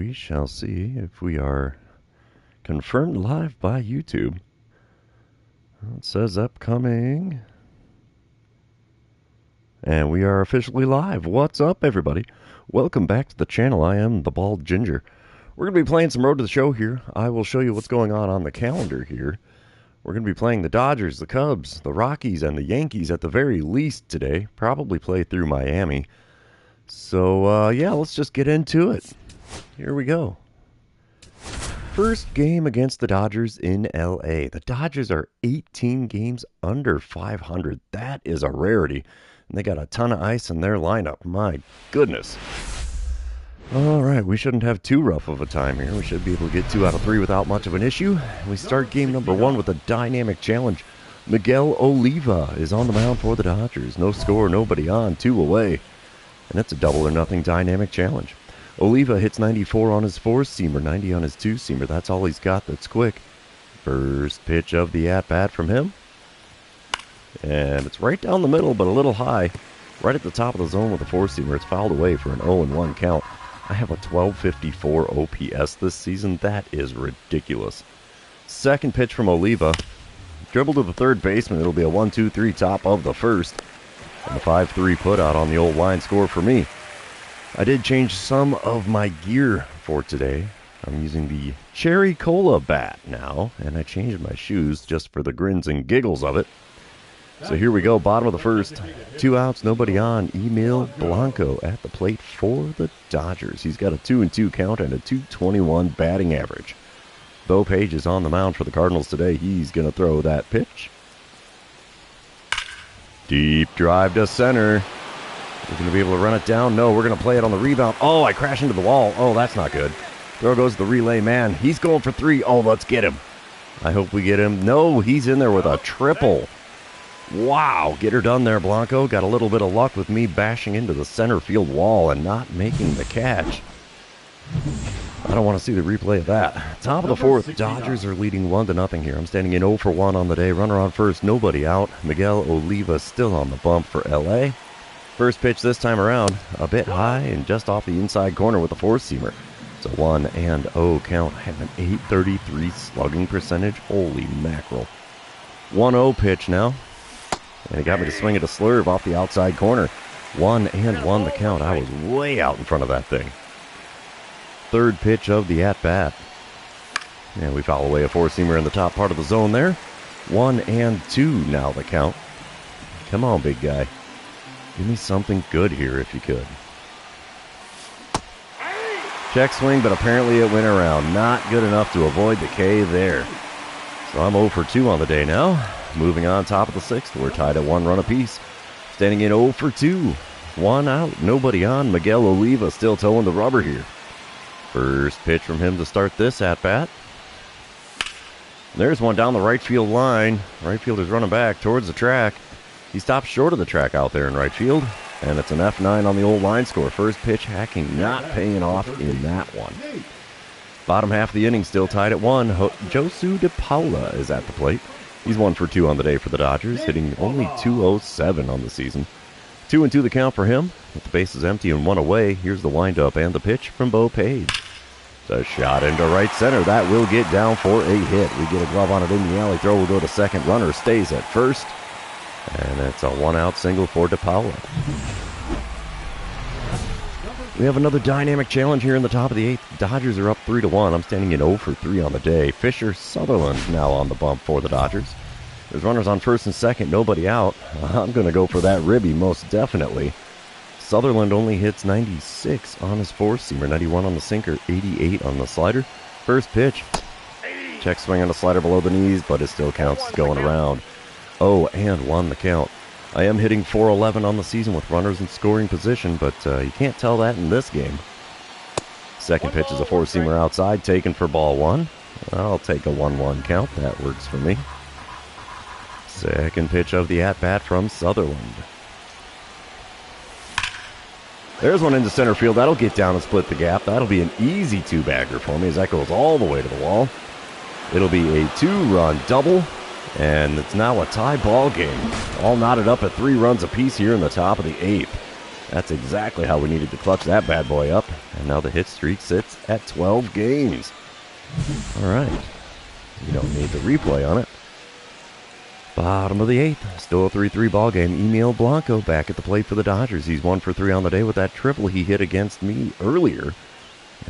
we shall see if we are confirmed live by YouTube. It says upcoming. And we are officially live. What's up, everybody? Welcome back to the channel. I am the Bald Ginger. We're going to be playing some Road to the Show here. I will show you what's going on the calendar here. We're going to be playing the Dodgers, the Cubs, the Rockies, and the Yankees at the very least today. Probably play through Miami. So, yeah, let's just get into it. Here we go. First game against the Dodgers in LA. The Dodgers are 18 games under 500. That is a rarity. And they got a ton of ice in their lineup. My goodness. All right, we shouldn't have too rough of a time here. We should be able to get 2 out of 3 without much of an issue. We start game number 1 with a dynamic challenge. Miguel Oliva is on the mound for the Dodgers. No score, nobody on, 2 away. And it's a double or nothing dynamic challenge. Oliva hits 94 on his 4-seamer, 90 on his 2-seamer. That's all he's got that's quick. First pitch of the at-bat from him. And it's right down the middle, but a little high. Right at the top of the zone with the 4-seamer. It's fouled away for an 0-1 count. I have a 1254 OPS this season. That is ridiculous. Second pitch from Oliva. Dribble to the third baseman. It'll be a 1-2-3 top of the first. And the 5-3 putout on the old line score for me. I did change some of my gear for today. I'm using the Cherry Cola bat now. And I changed my shoes just for the grins and giggles of it. So here we go, bottom of the first. 2 outs, nobody on. Emil Blanco at the plate for the Dodgers. He's got a 2-2 count and a .221 batting average. Bo Page is on the mound for the Cardinals today. He's going to throw that pitch. Deep drive to center. We're going to be able to run it down. No, we're going to play it on the rebound. Oh, I crash into the wall. Oh, that's not good. Throw goes the relay man. He's going for 3. Oh, let's get him. I hope we get him. No, he's in there with a triple. Wow, get her done there, Blanco. Got a little bit of luck with me bashing into the center field wall and not making the catch. I don't want to see the replay of that. Top of the fourth, Dodgers are leading 1-0 here. I'm standing in 0 for 1 on the day. Runner on first, nobody out. Miguel Oliva still on the bump for LA. First pitch this time around, a bit high and just off the inside corner with a 4-seamer. It's a 1-0 count. I have an .833 slugging percentage. Holy mackerel. 1-0 pitch now. And he got me to swing at a slurve off the outside corner. 1-1 the count. I was way out in front of that thing. Third pitch of the at-bat. And we foul away a 4-seamer in the top part of the zone there. 1-2 now the count. Come on, big guy. Give me something good here if you could. Check swing, but apparently it went around. Not good enough to avoid the K there. So I'm 0 for 2 on the day now. Moving on, top of the 6th, we're tied at 1 run apiece. Standing in 0 for 2. 1 out, nobody on. Miguel Oliva still towing the rubber here. First pitch from him to start this at-bat. There's one down the right field line. Right fielder's running back towards the track. He stops short of the track out there in right field. And it's an F9 on the old line score. First pitch hacking, not paying off in that one. Bottom half of the inning still tied at 1. Josu De Paula is at the plate. He's 1 for 2 on the day for the Dodgers, hitting only .207 on the season. 2-2 the count for him. With the bases empty and 1 away, here's the windup and the pitch from Bo Page. It's a shot into right center. That will get down for a hit. We get a glove on it in the alley. Throw will go to second. Runner stays at first. And it's a 1-out single for De Paula. We have another dynamic challenge here in the top of the 8th. Dodgers are up 3-1. I'm standing in 0 for 3 on the day. Fisher Sutherland now on the bump for the Dodgers. There's runners on first and second, nobody out. I'm going to go for that ribby most definitely. Sutherland only hits 96 on his 4-seamer, 91 on the sinker, 88 on the slider. First pitch. Check swing on the slider below the knees, but it still counts going around. 0-1 the count. I am hitting .411 on the season with runners in scoring position, but you can't tell that in this game. Second pitch is a 4-seamer outside, taken for ball 1. I'll take a 1-1 count. That works for me. Second pitch of the at-bat from Sutherland. There's one into center field. That'll get down and split the gap. That'll be an easy 2-bagger for me as that goes all the way to the wall. It'll be a 2-run double. And it's now a tie ball game. All knotted up at 3 runs apiece here in the top of the 8th. That's exactly how we needed to clutch that bad boy up. And now the hit streak sits at 12 games. All right. You don't need the replay on it. Bottom of the 8th. Still a 3-3 ball game. Emil Blanco back at the plate for the Dodgers. He's 1 for 3 on the day with that triple he hit against me earlier.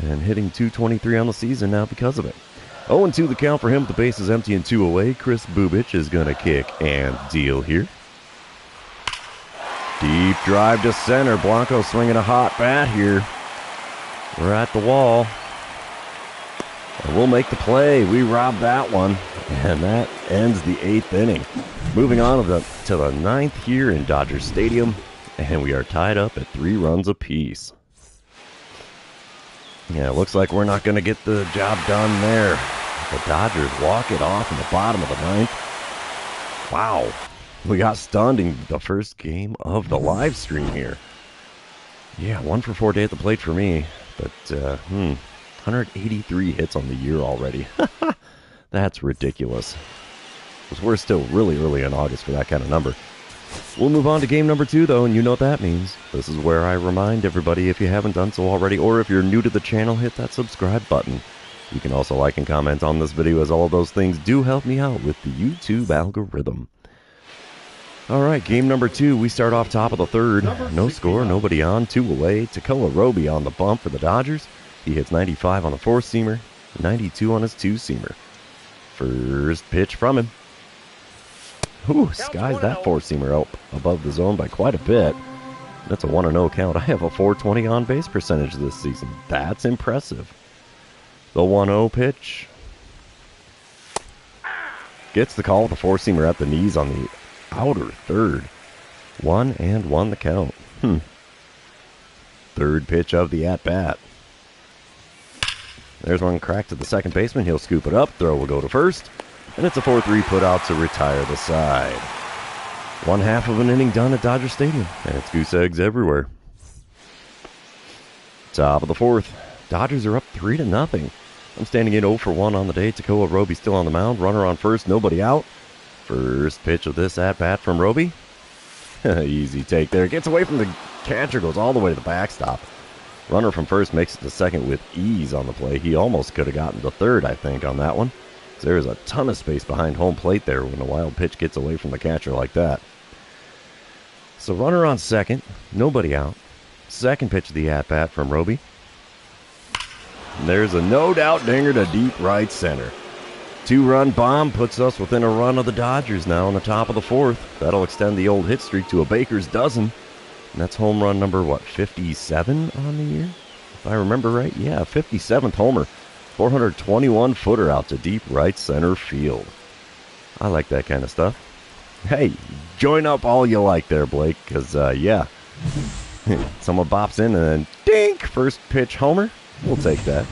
And hitting .223 on the season now because of it. 0-2 the count for him with the bases empty and 2 away. Chris Bubich is going to kick and deal here. Deep drive to center. Blanco swinging a hot bat here. We're at the wall. And we'll make the play. We robbed that one. And that ends the 8th inning. Moving on to the 9th here in Dodger Stadium. And we are tied up at 3 runs apiece. Yeah, it looks like we're not going to get the job done there. The Dodgers walk it off in the bottom of the 9th. Wow. We got stunned in the first game of the live stream here. Yeah, 1 for 4 day at the plate for me. But, 183 hits on the year already. That's ridiculous. Because we're still really early in August for that kind of number. We'll move on to game number 2, though, and you know what that means. This is where I remind everybody, if you haven't done so already, or if you're new to the channel, hit that subscribe button. You can also like and comment on this video, as all of those things do help me out with the YouTube algorithm. All right, game number 2. We start off top of the 3rd. No score, nobody on, 2 away. Takoa Roby on the bump for the Dodgers. He hits 95 on the 4-seamer, 92 on his 2-seamer. First pitch from him. Ooh, skies that 4-seamer up above the zone by quite a bit. That's a 1-0 count. I have a .420 on-base percentage this season. That's impressive. The 1-0 pitch. Gets the call with the 4-seamer at the knees on the outer 3rd. 1-1 the count. Third pitch of the at-bat. There's one cracked to the second baseman. He'll scoop it up. Throw will go to first. And it's a 4-3 put out to retire the side. 1/2 of an inning done at Dodger Stadium. And it's goose eggs everywhere. Top of the 4th. Dodgers are up 3-0. I'm standing in 0 for 1 on the day. Takoa Roby still on the mound. Runner on first. Nobody out. First pitch of this at-bat from Roby. Easy take there. Gets away from the catcher. Goes all the way to the backstop. Runner from first makes it to second with ease on the play. He almost could have gotten to third, I think, on that one. There is a ton of space behind home plate there when a wild pitch gets away from the catcher like that. So runner on second. Nobody out. Second pitch of the at-bat from Roby. There's a no-doubt dinger to deep right center. 2-run bomb puts us within a run of the Dodgers now on the top of the 4th. That'll extend the old hit streak to a baker's dozen. And that's home run number, 57 on the year? If I remember right, yeah, 57th homer. 421-footer out to deep right center field. I like that kind of stuff. Hey, join up all you like there, Blake, because, yeah. Someone bops in and then, dink, first pitch homer. We'll take that.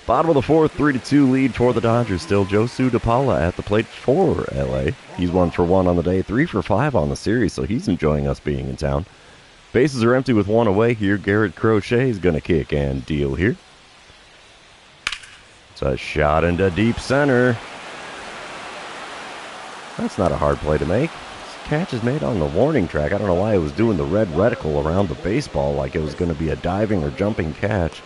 Bottom of the 4th, 3-2 lead for the Dodgers. Still Josu DePaula at the plate for LA. He's 1 for 1 on the day, 3 for 5 on the series, so he's enjoying us being in town. Bases are empty with 1 away here. Garrett Crochet is going to kick and deal here. It's a shot into deep center. That's not a hard play to make. This catch is made on the warning track. I don't know why it was doing the red reticle around the baseball like it was going to be a diving or jumping catch.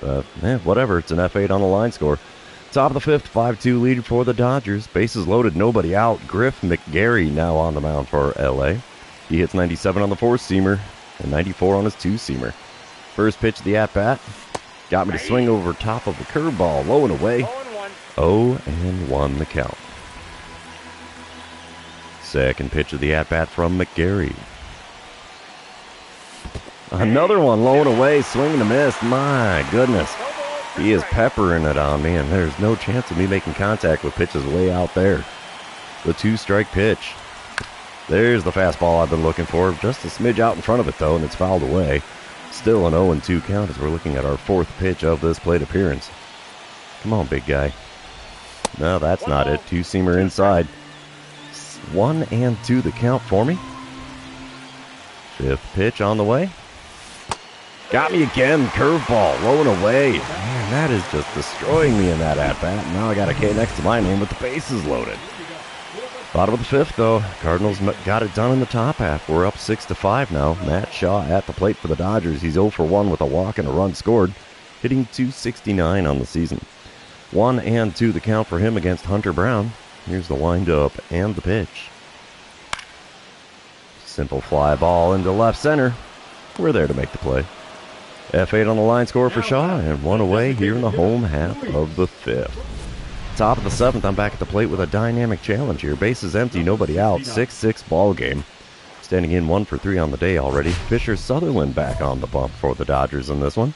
But, whatever. It's an F8 on the line score. Top of the 5th, 5-2 lead for the Dodgers. Bases loaded, nobody out. Griff McGarry now on the mound for LA. He hits 97 on the 4-seamer and 94 on his 2-seamer. First pitch of the at-bat. Got me to swing over top of the curveball. Low and away. 0-1 the count. Second pitch of the at-bat from McGarry. Another one low and away. Swing and a miss. My goodness. He is peppering it on me, and there's no chance of me making contact with pitches way out there. The 2-strike pitch. There's the fastball I've been looking for. Just a smidge out in front of it, though, and it's fouled away. Still an 0-2 count as we're looking at our 4th pitch of this plate appearance. Come on, big guy. No, that's not it. 2-seamer inside. 1-2 the count for me. 5th pitch on the way. Got me again. Curveball. Low and away. Man, that is just destroying me in that at-bat. Now I got a K next to my name with the bases loaded. Bottom of the fifth, though. Cardinals got it done in the top half. We're up 6-5 now. Matt Shaw at the plate for the Dodgers. He's 0 for 1 with a walk and a run scored, hitting .269 on the season. 1-2 the count for him against Hunter Brown. Here's the windup and the pitch. Simple fly ball into left center. We're there to make the play. F8 on the line score for Shaw, and one away here in the home half of the fifth. Top of the seventh, I'm back at the plate with a dynamic challenge here. Bases empty, nobody out, 6-6 ball game. Standing in 1 for 3 on the day already. Fisher Sutherland back on the bump for the Dodgers in this one.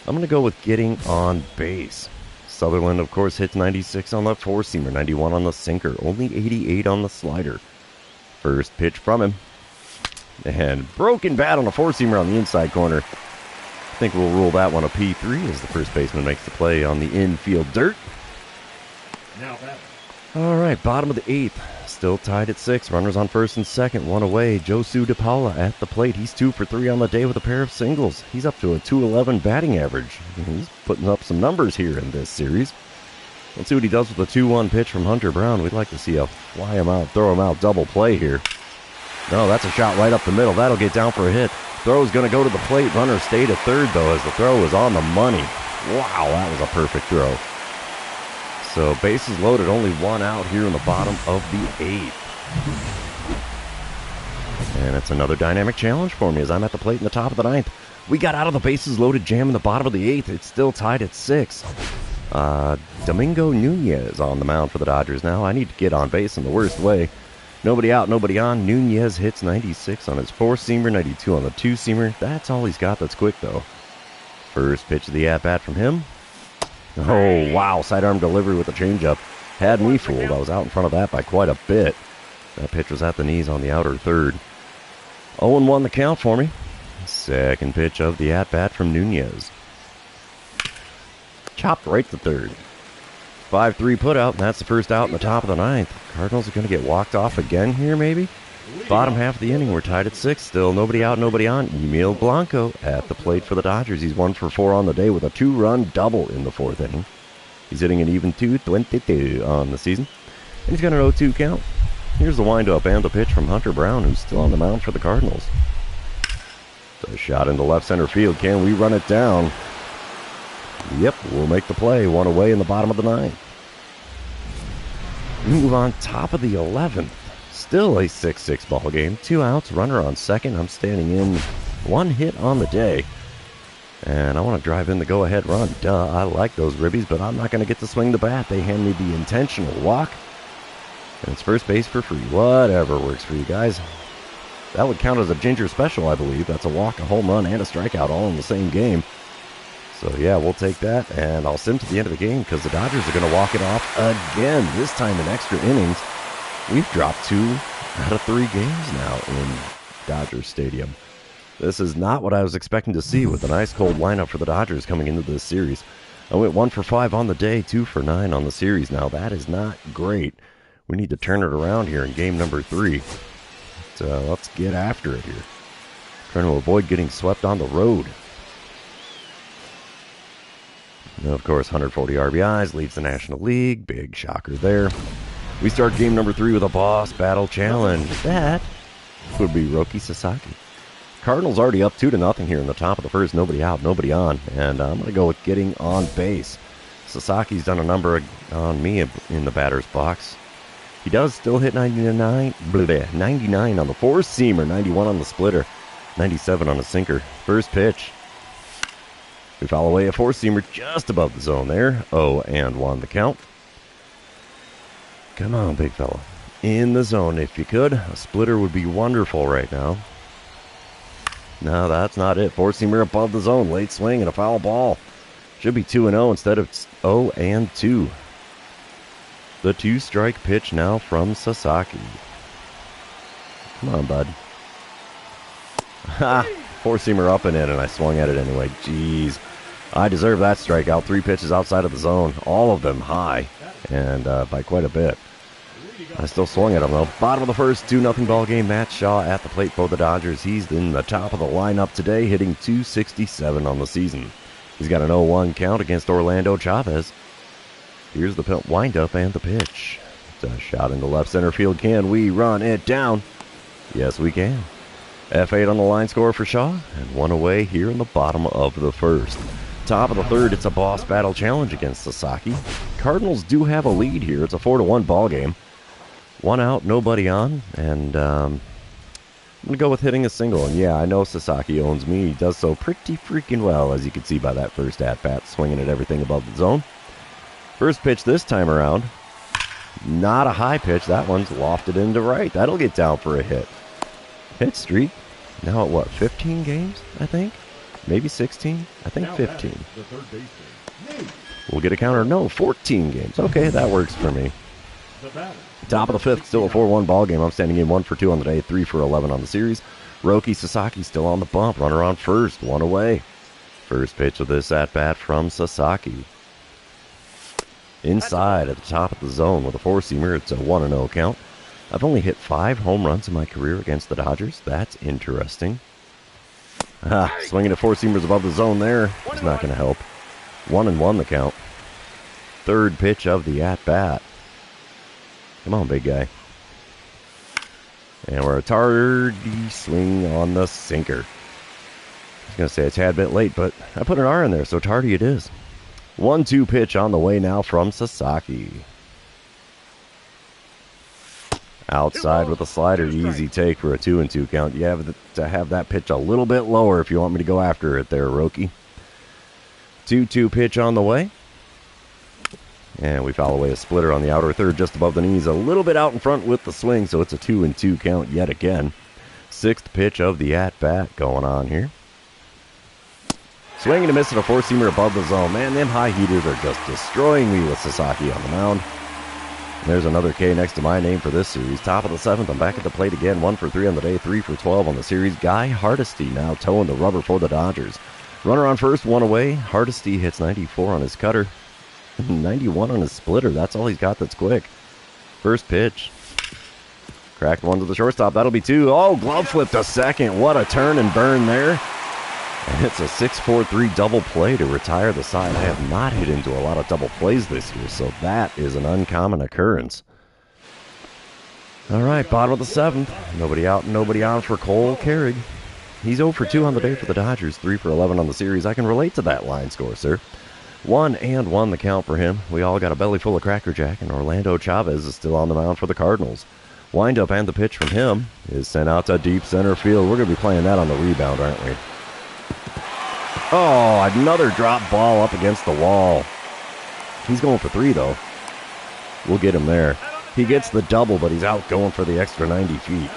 I'm going to go with getting on base. Sutherland, of course, hits 96 on the four-seamer, 91 on the sinker, only 88 on the slider. First pitch from him. And broken bat on a four-seamer on the inside corner. I think we'll rule that one a P3 as the first baseman makes the play on the infield dirt. All right, bottom of the eighth. Still tied at 6. Runners on first and second. One away. Josu DePaula at the plate. He's 2 for 3 on the day with a pair of singles. He's up to a .211 batting average. He's putting up some numbers here in this series. Let's see what he does with the 2-1 pitch from Hunter Brown. We'd like to see a fly him out, throw him out double play here. No, that's a shot right up the middle. That'll get down for a hit. Throw's going to go to the plate. Runner stayed at third, though, as the throw was on the money. Wow, that was a perfect throw. So bases loaded, only 1 out here in the bottom of the 8th. And it's another dynamic challenge for me as I'm at the plate in the top of the 9th. We got out of the bases loaded jam in the bottom of the 8th. It's still tied at 6. Domingo Nunez on the mound for the Dodgers now. I need to get on base in the worst way. Nobody out, nobody on. Nunez hits 96 on his four-seamer, 92 on the two-seamer. That's all he's got that's quick, though. First pitch of the at-bat from him. Oh, wow, sidearm delivery with a changeup. Had me fooled. I was out in front of that by quite a bit. That pitch was at the knees on the outer third. 0-1 the count for me. Second pitch of the at-bat from Nunez. Chopped right to third. 5-3 put out, and that's the first out in the top of the 9th. Cardinals are going to get walked off again here, maybe? Bottom half of the inning, we're tied at 6 still. Nobody out, nobody on. Emil Blanco at the plate for the Dodgers. He's 1 for 4 on the day with a 2-run double in the 4th inning. He's hitting an even .222 on the season. And he's got an 0-2 count. Here's the windup and the pitch from Hunter Brown, who's still on the mound for the Cardinals. A shot into left center field. Can we run it down? Yep, we'll make the play. 1 away in the bottom of the 9th. We move on top of the 11th. Still a 6-6 ball game. 2 outs, runner on second. I'm standing in 1 hit on the day. And I want to drive in the go-ahead run. Duh, I like those ribbies, but I'm not going to get to swing the bat. They hand me the intentional walk. And it's first base for free. Whatever works for you guys. That would count as a Ginger special, I believe. That's a walk, a home run, and a strikeout all in the same game. So, yeah, we'll take that, and I'll sim to the end of the game because the Dodgers are going to walk it off again, this time in extra innings. We've dropped 2 out of 3 games now in Dodger Stadium. This is not what I was expecting to see with an ice-cold lineup for the Dodgers coming into this series. I went 1 for 5 on the day, 2 for 9 on the series. Now, that is not great. We need to turn it around here in game number 3. So, let's get after it here. Trying to avoid getting swept on the road. Now, of course, 140 RBIs, leads the National League. Big shocker there. We start game number 3 with a boss battle challenge. That would be Roki Sasaki. Cardinals already up 2-0 here in the top of the first. Nobody out, nobody on. And I'm going to go with getting on base. Sasaki's done a number on me in the batter's box. He does still hit 99 on the four-seamer, 91 on the splitter, 97 on the sinker. First pitch. We foul away a four-seamer just above the zone there. 0-1 the count. Come on, big fella. In the zone if you could. A splitter would be wonderful right now. No, that's not it. Four-seamer above the zone. Late swing and a foul ball. Should be 2-0 instead of 0-2. The 2-strike pitch now from Sasaki. Come on, bud. Ha! Four-seamer up and in, and I swung at it anyway. Jeez. I deserve that strikeout. 3 pitches outside of the zone. All of them high, and by quite a bit. I still swung at him, though. Bottom of the first, 2-0 ball game. Matt Shaw at the plate for the Dodgers. He's in the top of the lineup today, hitting .267 on the season. He's got an 0-1 count against Orlando Chavez. Here's the windup and the pitch. A shot into left center field. Can we run it down? Yes, we can. F8 on the line score for Shaw, and one away here in the bottom of the first. Top of the third, it's a boss battle challenge against Sasaki. Cardinals do have a lead here. It's a 4-1 ball game. One out, nobody on, and I'm going to go with hitting a single. And yeah, I know Sasaki owns me. He does so pretty freaking well, as you can see by that first at-bat, swinging at everything above the zone. First pitch this time around, not a high pitch. That one's lofted into right. That'll get down for a hit. Hit streak. Now at what, 15 games, I think? Maybe 16? I think 15. We'll get a counter. No, 14 games. Okay, that works for me. Top of the fifth, still a 4-1 ball game. I'm standing in 1 for 2 on the day, 3 for 11 on the series. Roki Sasaki still on the bump. Runner on first, one away. First pitch of this at-bat from Sasaki. Inside at the top of the zone with a four-seamer. It's a 1-0 count. I've only hit 5 home runs in my career against the Dodgers. That's interesting. Swinging at four-seamers above the zone there is not going to help. 1-1 the count. Third pitch of the at-bat. Come on, big guy. And we're a tardy swing on the sinker. I was going to say a tad bit late, but I put an R in there, so tardy it is. 1-2 pitch on the way now from Sasaki. Outside with a slider, easy take for a 2-2 count. You have to have that pitch a little bit lower if you want me to go after it there, Roki. 2-2 pitch on the way. And we foul away a splitter on the outer third just above the knees. A little bit out in front with the swing, so it's a 2-2 count yet again. Sixth pitch of the at-bat going on here. Swinging and missing a four-seamer above the zone. Man, them high heaters are just destroying me with Sasaki on the mound. There's another K next to my name for this series. Top of the seventh, I'm back at the plate again. 1 for 3 on the day, 3 for 12 on the series. Guy Hardesty now towing the rubber for the Dodgers. Runner on first, one away. Hardesty hits 94 on his cutter. 91 on his splitter. That's all he's got that's quick. First pitch. Cracked one to the shortstop. That'll be 2. Oh, glove flip to second. What a turn and burn there. And it's a 6-4-3 double play to retire the side. I have not hit into a lot of double plays this year, so that is an uncommon occurrence. All right, bottom of the seventh. Nobody out and nobody on for Cole Carrig. He's 0 for 2 on the day for the Dodgers, 3 for 11 on the series. I can relate to that line score, sir. 1-1 the count for him. We all got a belly full of Cracker Jack, and Orlando Chavez is still on the mound for the Cardinals. Windup and the pitch from him is sent out to deep center field. We're going to be playing that on the rebound, aren't we? Oh, another drop ball up against the wall. He's going for 3, though. We'll get him there. He gets the double, but he's out going for the extra 90 feet.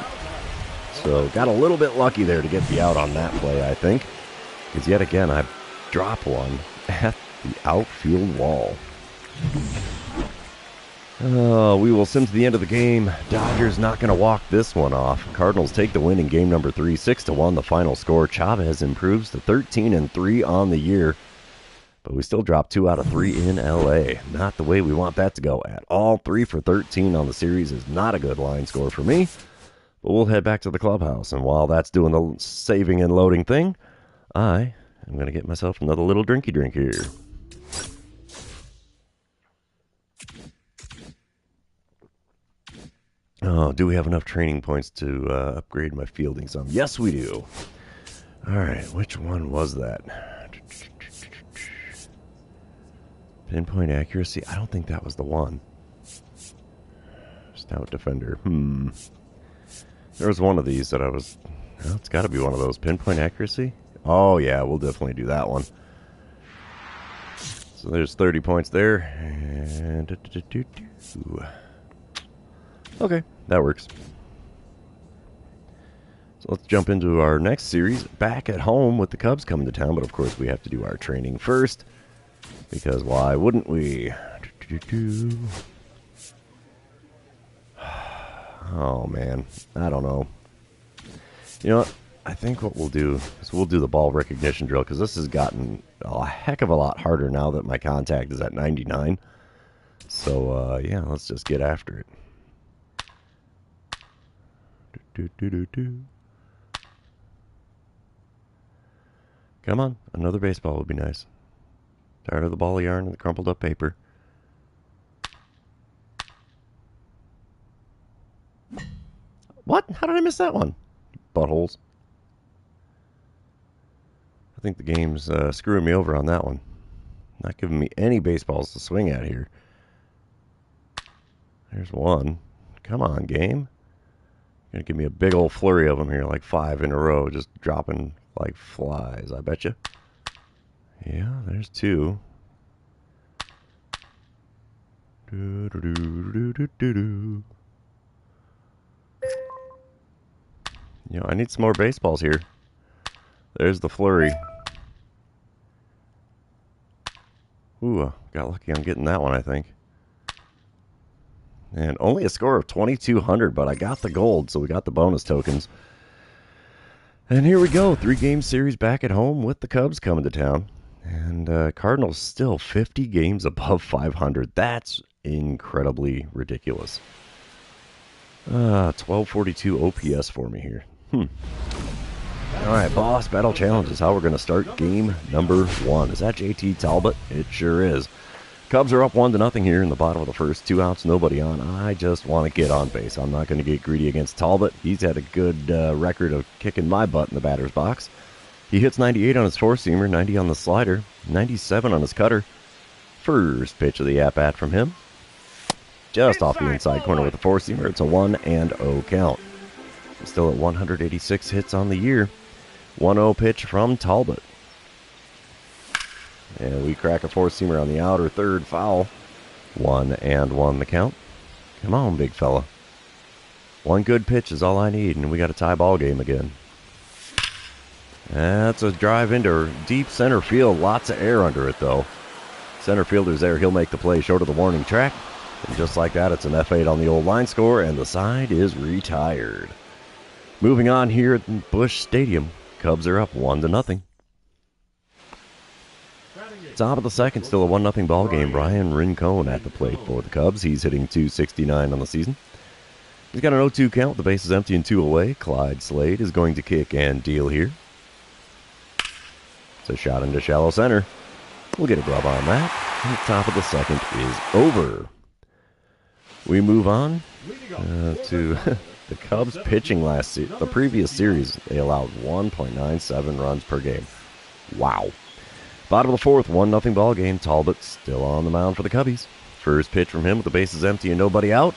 So, got a little bit lucky there to get the out on that play, I think. Because yet again, I drop one at the outfield wall. We will sim to the end of the game. Dodgers not going to walk this one off. Cardinals take the win in game number 3, 6-1 the final score. Chavez improves to 13-3 on the year. But we still drop 2 out of 3 in LA. Not the way we want that to go at all. 3 for 13 on the series is not a good line score for me. But we'll head back to the clubhouse. And while that's doing the saving and loading thing, I am going to get myself another little drinky drink here. Oh, do we have enough training points to upgrade my fielding some? Yes, we do. All right, which one was that? Pinpoint accuracy? I don't think that was the one. Stout defender. There was one of these that I was... Well, it's got to be one of those. Pinpoint accuracy? Oh, yeah, we'll definitely do that one. So there's 30 points there. And... Okay, that works. So let's jump into our next series back at home with the Cubs coming to town. But, of course, we have to do our training first. Because why wouldn't we? Oh, man. I don't know. You know what? I think what we'll do is we'll do the ball recognition drill. Because this has gotten a heck of a lot harder now that my contact is at 99. So, yeah, let's just get after it. Come on, another baseball would be nice. Tired of the ball of yarn and the crumpled up paper. What? How did I miss that one? Buttholes. I think the game's screwing me over on that one. Not giving me any baseballs to swing at here. There's one. Come on, game. You're going to give me a big old flurry of them here, like 5 in a row, just dropping like flies, I bet you. Yeah, there's 2. Do, do, do, do, do, do. You know, I need some more baseballs here. There's the flurry. Ooh, got lucky on getting that one, I think. And only a score of 2,200, but I got the gold, so we got the bonus tokens. And here we go, 3-game series back at home with the Cubs coming to town. And Cardinals still 50 games above 500. That's incredibly ridiculous. 1242 OPS for me here. All right, boss battle challenge is how we're going to start game number 1. Is that JT Talbot? It sure is. Cubs are up 1-0 here in the bottom of the first. 2 outs, nobody on. I just want to get on base. I'm not going to get greedy against Talbot. He's had a good record of kicking my butt in the batter's box. He hits 98 on his 4-seamer, 90 on the slider, 97 on his cutter. First pitch of the at-bat from him. Just off the inside corner with the 4-seamer. It's a 1-0 count. I'm still at 186 hits on the year. 1-0 pitch from Talbot. And we crack a 4-seamer on the outer third, foul. 1-1 the count. Come on, big fella. One good pitch is all I need, and we got a tie ball game again. That's a drive into deep center field. Lots of air under it, though. Center fielder's there. He'll make the play short of the warning track. And just like that, it's an F8 on the old line score, and the side is retired. Moving on here at Busch Stadium. Cubs are up 1-0. Top of the second, still a 1-0 ball game. Ryan Rincon at the plate for the Cubs. He's hitting .269 on the season. He's got an 0-2 count. The base is empty and 2 away. Clyde Slade is going to kick and deal here. It's a shot into shallow center. We'll get a glove on that. And the top of the second is over. We move on to the Cubs pitching the previous series. They allowed 1.97 runs per game. Wow. Bottom of the fourth, 1-0 ball game. Talbot still on the mound for the Cubbies. First pitch from him with the bases empty and nobody out.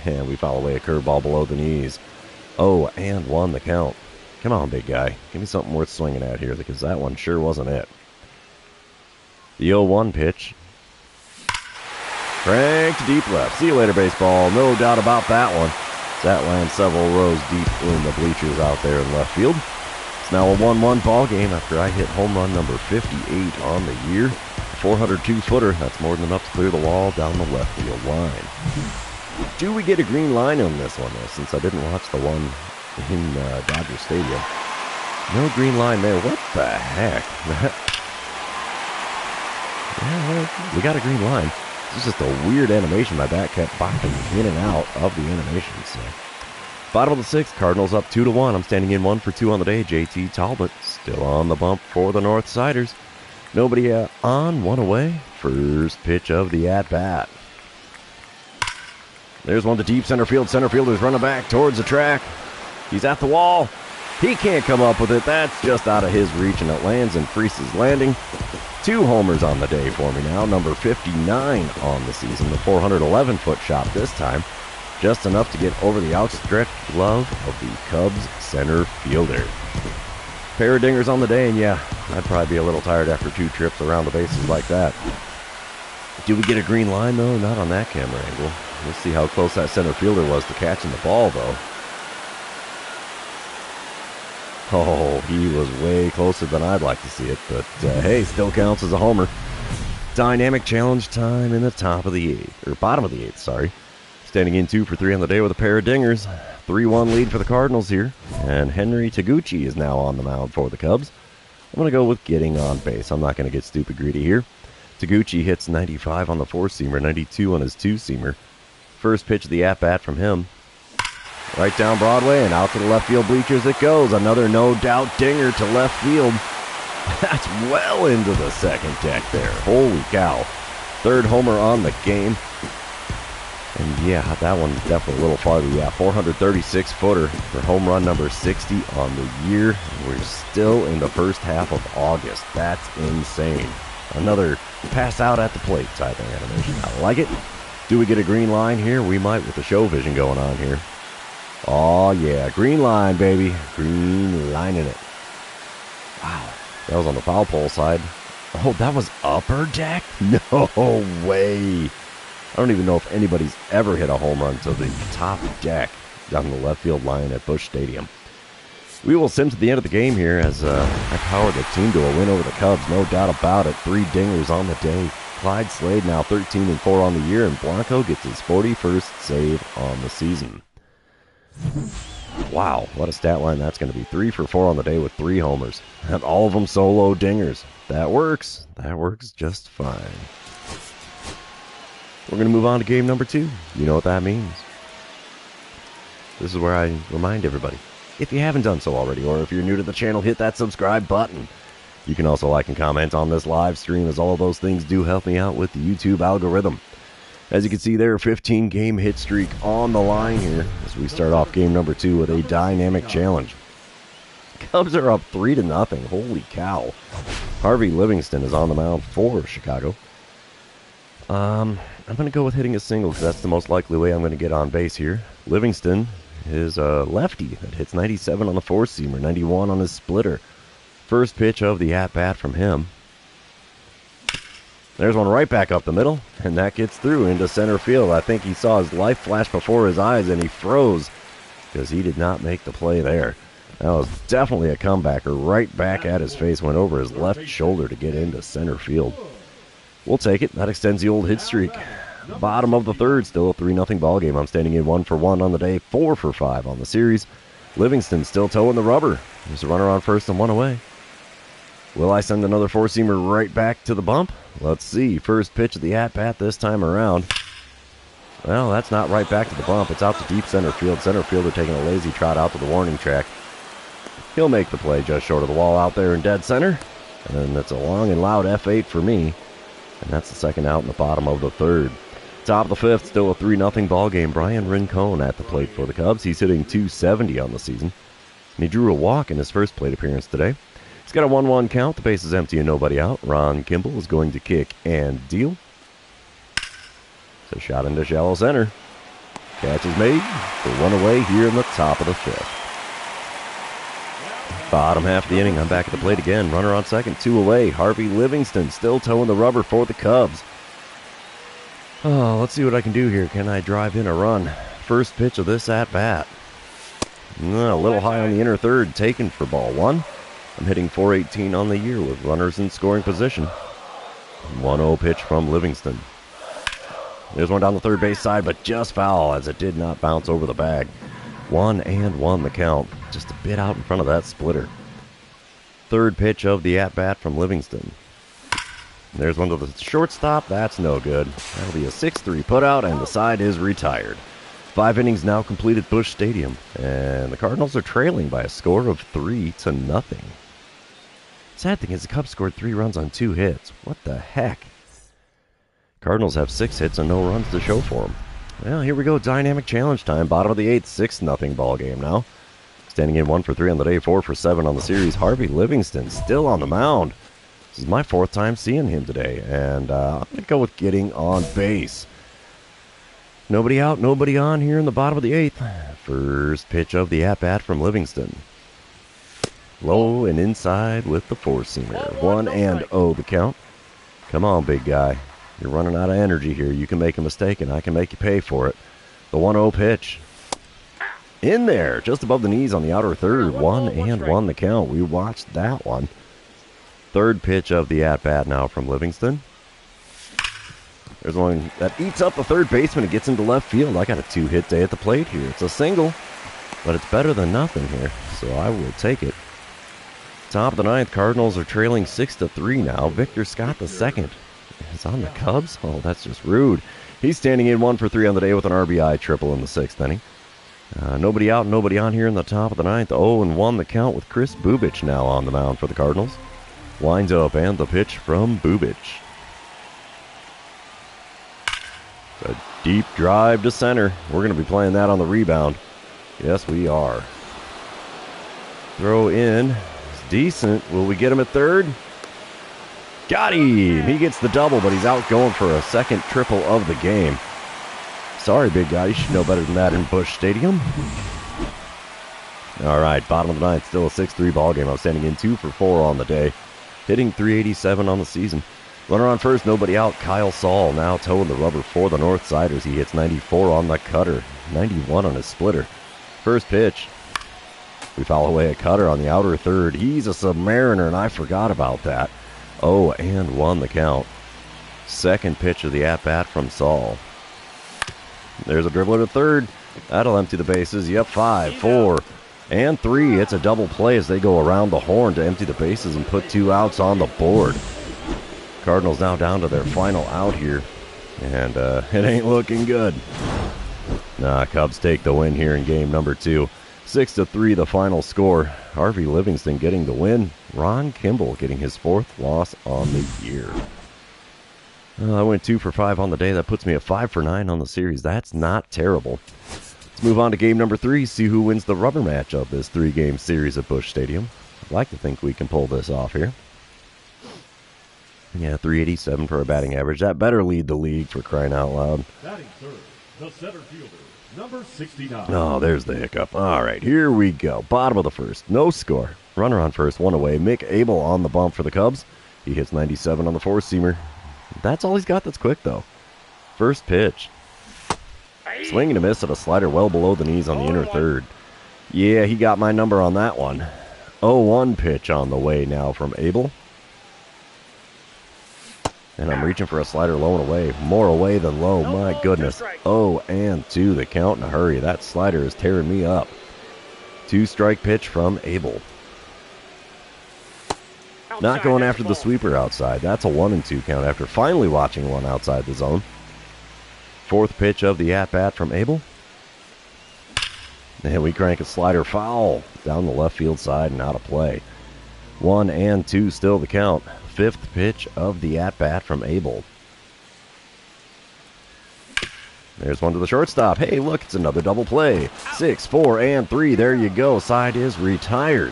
And we foul away a curveball below the knees. 0-1 the count. Come on, big guy. Give me something worth swinging at here, because that one sure wasn't it. The 0-1 pitch. Cranked to deep left. See you later, baseball. No doubt about that one. That lands several rows deep in the bleachers out there in left field. It's now a 1-1 ball game after I hit home run number 58 on the year. 402-footer. That's more than enough to clear the wall down the left field line. Do we get a green line on this one, though, since I didn't watch the one in Dodger Stadium? No green line there. What the heck? Yeah, we got a green line. This is just a weird animation. My bat kept bopping in and out of the animation. So, bottom of the sixth, Cardinals up 2-1. I'm standing in 1 for 2 on the day. JT Talbot still on the bump for the North Siders. Nobody on, 1 away. First pitch of the at-bat. There's one to deep center field. Center fielder's running back towards the track. He's at the wall. He can't come up with it. That's just out of his reach, and it lands in Freese's landing. 2 homers on the day for me now. Number 59 on the season. The 411-foot shot this time. Just enough to get over the outstretched glove of the Cubs center fielder. Pair of dingers on the day, and yeah, I'd probably be a little tired after 2 trips around the bases like that. Do we get a green line, though? Not on that camera angle. Let's see how close that center fielder was to catching the ball, though. Oh, he was way closer than I'd like to see it, but hey, still counts as a homer. Dynamic challenge time in the top of the 8th, or bottom of the 8th, sorry. Standing in 2 for 3 on the day with a pair of dingers. 3-1 lead for the Cardinals here, and Henry Taguchi is now on the mound for the Cubs. I'm going to go with getting on base. I'm not going to get stupid greedy here. Taguchi hits 95 on the 4-seamer, 92 on his 2-seamer. First pitch of the at-bat from him. Right down Broadway and out to the left field bleachers it goes. Another no-doubt dinger to left field. That's well into the second deck there. Holy cow. 3rd homer on the game. And yeah, that one's definitely a little farther. Yeah, 436-footer for home run number 60 on the year. We're still in the first half of August. That's insane. Another pass out at the plate type of animation. I like it. Do we get a green line here? We might with the show vision going on here. Oh, yeah. Green line, baby. Green line in it. Wow. That was on the foul pole side. Oh, that was upper deck? No way. I don't even know if anybody's ever hit a home run to the top deck down the left field line at Busch Stadium. We will sim to the end of the game here as I powered the team to a win over the Cubs. No doubt about it. 3 dingers on the day. Clyde Slade now 13-4 on the year, and Blanco gets his 41st save on the season. Wow, what a stat line that's going to be. 3 for 4 on the day with 3 homers. And all of them solo dingers. That works. That works just fine. We're going to move on to game number 2. You know what that means. This is where I remind everybody, if you haven't done so already, or if you're new to the channel, hit that subscribe button. You can also like and comment on this live stream, as all of those things do help me out with the YouTube algorithm. As you can see there, 15-game hit streak on the line here as we start off game number 2 with a dynamic challenge. Cubs are up 3-0. Holy cow. Harvey Livingston is on the mound for Chicago. I'm going to go with hitting a single because that's the most likely way I'm going to get on base here. Livingston is a lefty that hits 97 on the four-seamer, 91 on his splitter. First pitch of the at-bat from him. There's one right back up the middle, and that gets through into center field. I think he saw his life flash before his eyes, and he froze because he did not make the play there. That was definitely a comebacker. Right back at his face, went over his left shoulder to get into center field. We'll take it. That extends the old hit streak. Bottom of the third, still a 3-0 ball game. I'm standing in 1 for 1 on the day, 4 for 5 on the series. Livingston still toeing the rubber. There's a runner on first and 1 away. Will I send another four-seamer right back to the bump? Let's see. First pitch of the at-bat this time around. Well, that's not right back to the bump. It's out to deep center field. Center fielder taking a lazy trot out to the warning track. He'll make the play just short of the wall out there in dead center. And that's a long and loud F8 for me. And that's the second out in the bottom of the third. Top of the fifth, still a 3-0 ball game. Brian Rincon at the plate for the Cubs. He's hitting .270 on the season. And he drew a walk in his first plate appearance today. He's got a 1-1 count. The base is empty and nobody out. Ron Kimball is going to kick and deal. It's a shot into shallow center. Catch is made for 1 away here in the top of the fifth. Bottom half of the inning, I'm back at the plate again. Runner on second, 2 away. Harvey Livingston still toeing the rubber for the Cubs. Oh, let's see what I can do here. Can I drive in a run? First pitch of this at-bat. A little high on the inner third, taken for ball 1. I'm hitting .418 on the year with runners in scoring position. 1-0 pitch from Livingston. There's one down the third base side, but just foul as it did not bounce over the bag. 1-1 the count. Just a bit out in front of that splitter. Third pitch of the at-bat from Livingston. There's one to the shortstop. That's no good. That'll be a 6-3 putout, and the side is retired. 5 innings now complete at Busch Stadium, and the Cardinals are trailing by a score of 3-0. Sad thing is the Cubs scored 3 runs on 2 hits. What the heck? Cardinals have 6 hits and no runs to show for them. Well, here we go. Dynamic challenge time. Bottom of the 8th, 6-0 ball game now. Standing in 1 for 3 on the day, 4 for 7 on the series. Harvey Livingston still on the mound. This is my 4th time seeing him today, and I'm going to go with getting on base. Nobody out, nobody on here in the bottom of the 8th. First pitch of the at-bat from Livingston. Low and inside with the four-seamer. 1-0 the count. Come on, big guy. You're running out of energy here. You can make a mistake, and I can make you pay for it. The 1-0 pitch. In there, just above the knees on the outer third. 1-1 the count. We watched that one. Third pitch of the at-bat now from Livingston. There's one that eats up the third baseman and gets into left field. I got a 2-hit day at the plate here. It's a single, but it's better than nothing here, so I will take it. Top of the 9th, Cardinals are trailing 6-3 now. Victor Scott the second is on the Cubs. Oh, that's just rude. He's standing in 1 for 3 on the day with an RBI triple in the 6th inning. Nobody out, nobody on here in the top of the 9th. 0-1 the count with Chris Bubich now on the mound for the Cardinals. Winds up and the pitch from Bubich. A deep drive to center. We're going to be playing that on the rebound. Yes, we are. Throw in. It's decent. Will we get him at third? Got him! He gets the double, but he's out going for a second triple of the game. Sorry, big guy. You should know better than that in Busch Stadium. All right, bottom of the ninth. Still a 6-3 ball game. I'm standing in 2 for 4 on the day. Hitting .387 on the season. Runner on first, nobody out. Kyle Saul now towing the rubber for the Northsiders. He hits 94 on the cutter, 91 on his splitter. First pitch. We foul away a cutter on the outer third. He's a Submariner, and I forgot about that. 0-1 the count. Second pitch of the at-bat from Saul. There's a dribbler to third. That'll empty the bases. Yep, 5, 4, and 3. It's a double play as they go around the horn to empty the bases and put 2 outs on the board. Cardinals now down to their final out here, and it ain't looking good. Cubs take the win here in game number 2. 6-3 the final score. Harvey Livingston getting the win. Ron Kimball getting his 4th loss on the year. I went 2 for 5 on the day. That puts me at 5 for 9 on the series. That's not terrible. Let's move on to game number 3, see who wins the rubber match of this 3-game series at Busch Stadium. I'd like to think we can pull this off here. Yeah, .387 for a batting average. That better lead the league, for crying out loud. Batting third, the center fielder, number 69. Oh, there's the hiccup. All right, here we go. Bottom of the first. No score. Runner on first, 1 away. Mick Abel on the bump for the Cubs. He hits 97 on the 4-seamer. That's all he's got that's quick, though. First pitch. Swing and a miss at a slider well below the knees on the inner third. Yeah, he got my number on that one. 0-1 pitch on the way now from Abel. And I'm reaching for a slider low and away. More away than low. My goodness. 0-2 the count in a hurry. That slider is tearing me up. 2-strike pitch from Abel. Not going after the sweeper outside. That's a 1-2 count after finally watching one outside the zone. 4th pitch of the at-bat from Abel. And we crank a slider foul down the left field side and out of play. 1-2 still the count. 5th pitch of the at-bat from Abel. There's one to the shortstop. Hey, look, it's another double play. 6, 4, and 3. There you go. Side is retired.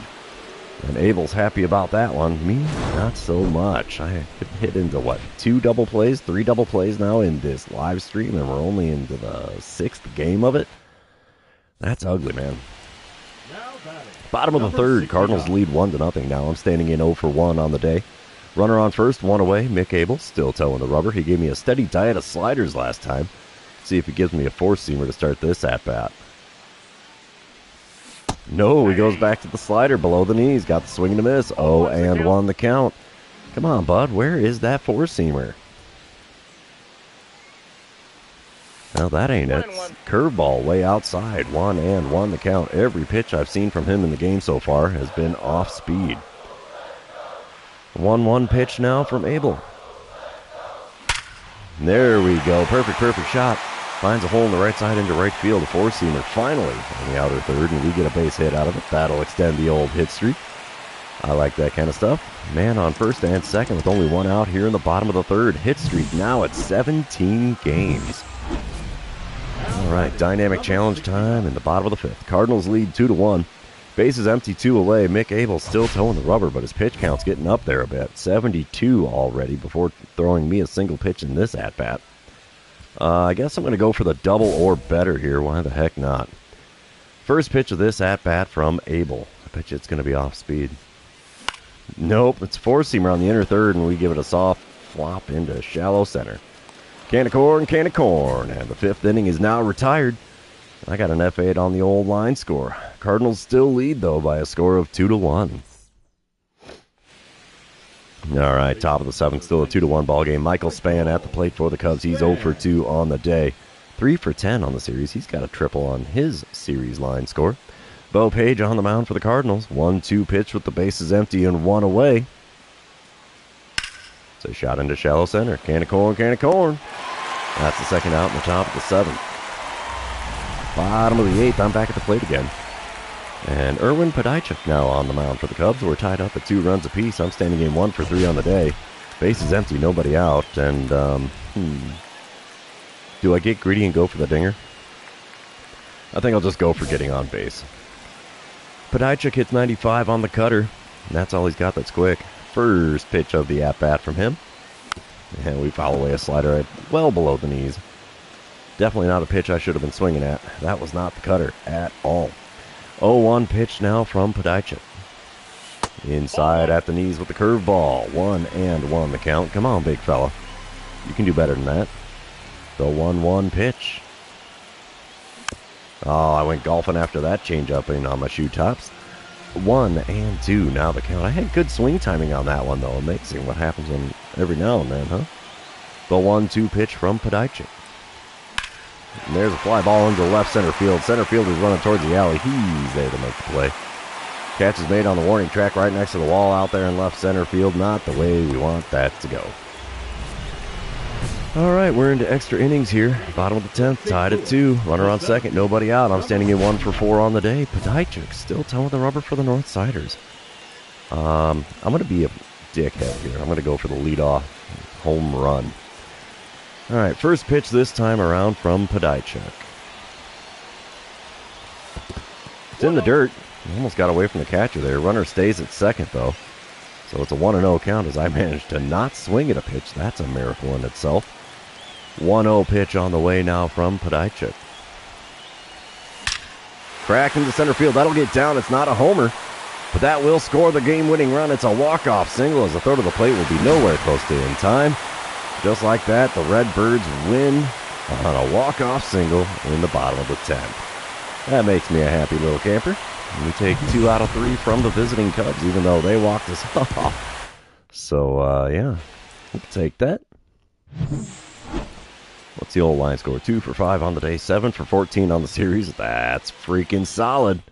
And Abel's happy about that one. Me, not so much. I could hit into, 2 double plays, 3 double plays now in this live stream, and we're only into the 6th game of it. That's ugly, man. Bottom of the third, Cardinals lead 1-0 now. I'm standing in 0 for 1 on the day. Runner on first, 1 away. Mick Abel still towing the rubber. He gave me a steady diet of sliders last time. See if he gives me a 4-seamer to start this at-bat. No, he goes back to the slider below the knees. Got the swing and a miss. 0-1 the count. Come on, bud. Where is that 4-seamer? Well, that ain't it. Curveball way outside. 1-1 the count. Every pitch I've seen from him in the game so far has been off speed. 1-1 pitch now from Abel. There we go. Perfect shot. Finds a hole in the right side into right field. A 4-seamer finally on the outer third, and we get a base hit out of it. That'll extend the old hit streak. I like that kind of stuff. Man on first and second with only 1 out here in the bottom of the third. Hit streak now at 17 games. All right, dynamic challenge time in the bottom of the 5th. Cardinals lead 2-1. Bases empty, 2 away. Mick Abel still towing the rubber, but his pitch count's getting up there a bit. 72 already before throwing me a single pitch in this at-bat. I guess I'm going to go for the double or better here. Why the heck not? First pitch of this at-bat from Abel. I bet you it's going to be off speed. Nope, it's 4-seamer on the inner third, and we give it a soft flop into shallow center. Can of corn, and the 5th inning is now retired. I got an F8 on the old line score. Cardinals still lead, though, by a score of 2-1. All right, top of the 7th, still a 2-1 ball game. Michael Span at the plate for the Cubs. He's 0 for 2 on the day. 3 for 10 on the series. He's got a triple on his series line score. Bo Page on the mound for the Cardinals. 1-2 pitch with the bases empty and 1 away. It's a shot into shallow center. Can of corn. That's the second out in the top of the 7th. Bottom of the 8th, I'm back at the plate again. And Erwin Podajcik now on the mound for the Cubs. We're tied up at 2 runs apiece. I'm standing in 1 for 3 on the day. Base is empty, nobody out. And, Do I get greedy and go for the dinger? I think I'll just go for getting on base. Podajcik hits 95 on the cutter. And that's all he's got that's quick. First pitch of the at-bat from him. And we foul away a slider at well below the knees. Definitely not a pitch I should have been swinging at. That was not the cutter at all. 0-1 pitch now from Podajcik. Inside at the knees with the curveball. 1-1 the count. Come on, big fella. You can do better than that. The 1-1 pitch. Oh, I went golfing after that changeup in on my shoe tops. 1-2 now the count. I had good swing timing on that one, though. Amazing what happens every now and then, huh? The 1-2 pitch from Podajcik. And there's a fly ball into left center field. Center fielder's running towards the alley. He's there to make the play. Catch is made on the warning track right next to the wall out there in left center field. Not the way we want that to go. All right, we're into extra innings here. Bottom of the 10th, tied at 2. Runner on second, nobody out. I'm standing in 1 for 4 on the day. Podajcik still towing the rubber for the Northsiders. I'm going to be a dickhead here. I'm going to go for the leadoff home run. All right, first pitch this time around from Podajcik. It's in the dirt. Almost got away from the catcher there. Runner stays at second, though. So it's a 1-0 count as I managed to not swing at a pitch. That's a miracle in itself. 1-0 pitch on the way now from Podajcik. Crack into center field. That'll get down. It's not a homer, but that will score the game-winning run. It's a walk-off single as the throw to the plate will be nowhere close to in time. Just like that, the Redbirds win on a walk-off single in the bottom of the 10th. That makes me a happy little camper. And we take 2 out of 3 from the visiting Cubs, even though they walked us off. So, yeah, we can take that. What's the old line score? 2 for 5 on the day, 7 for 14 on the series. That's freaking solid.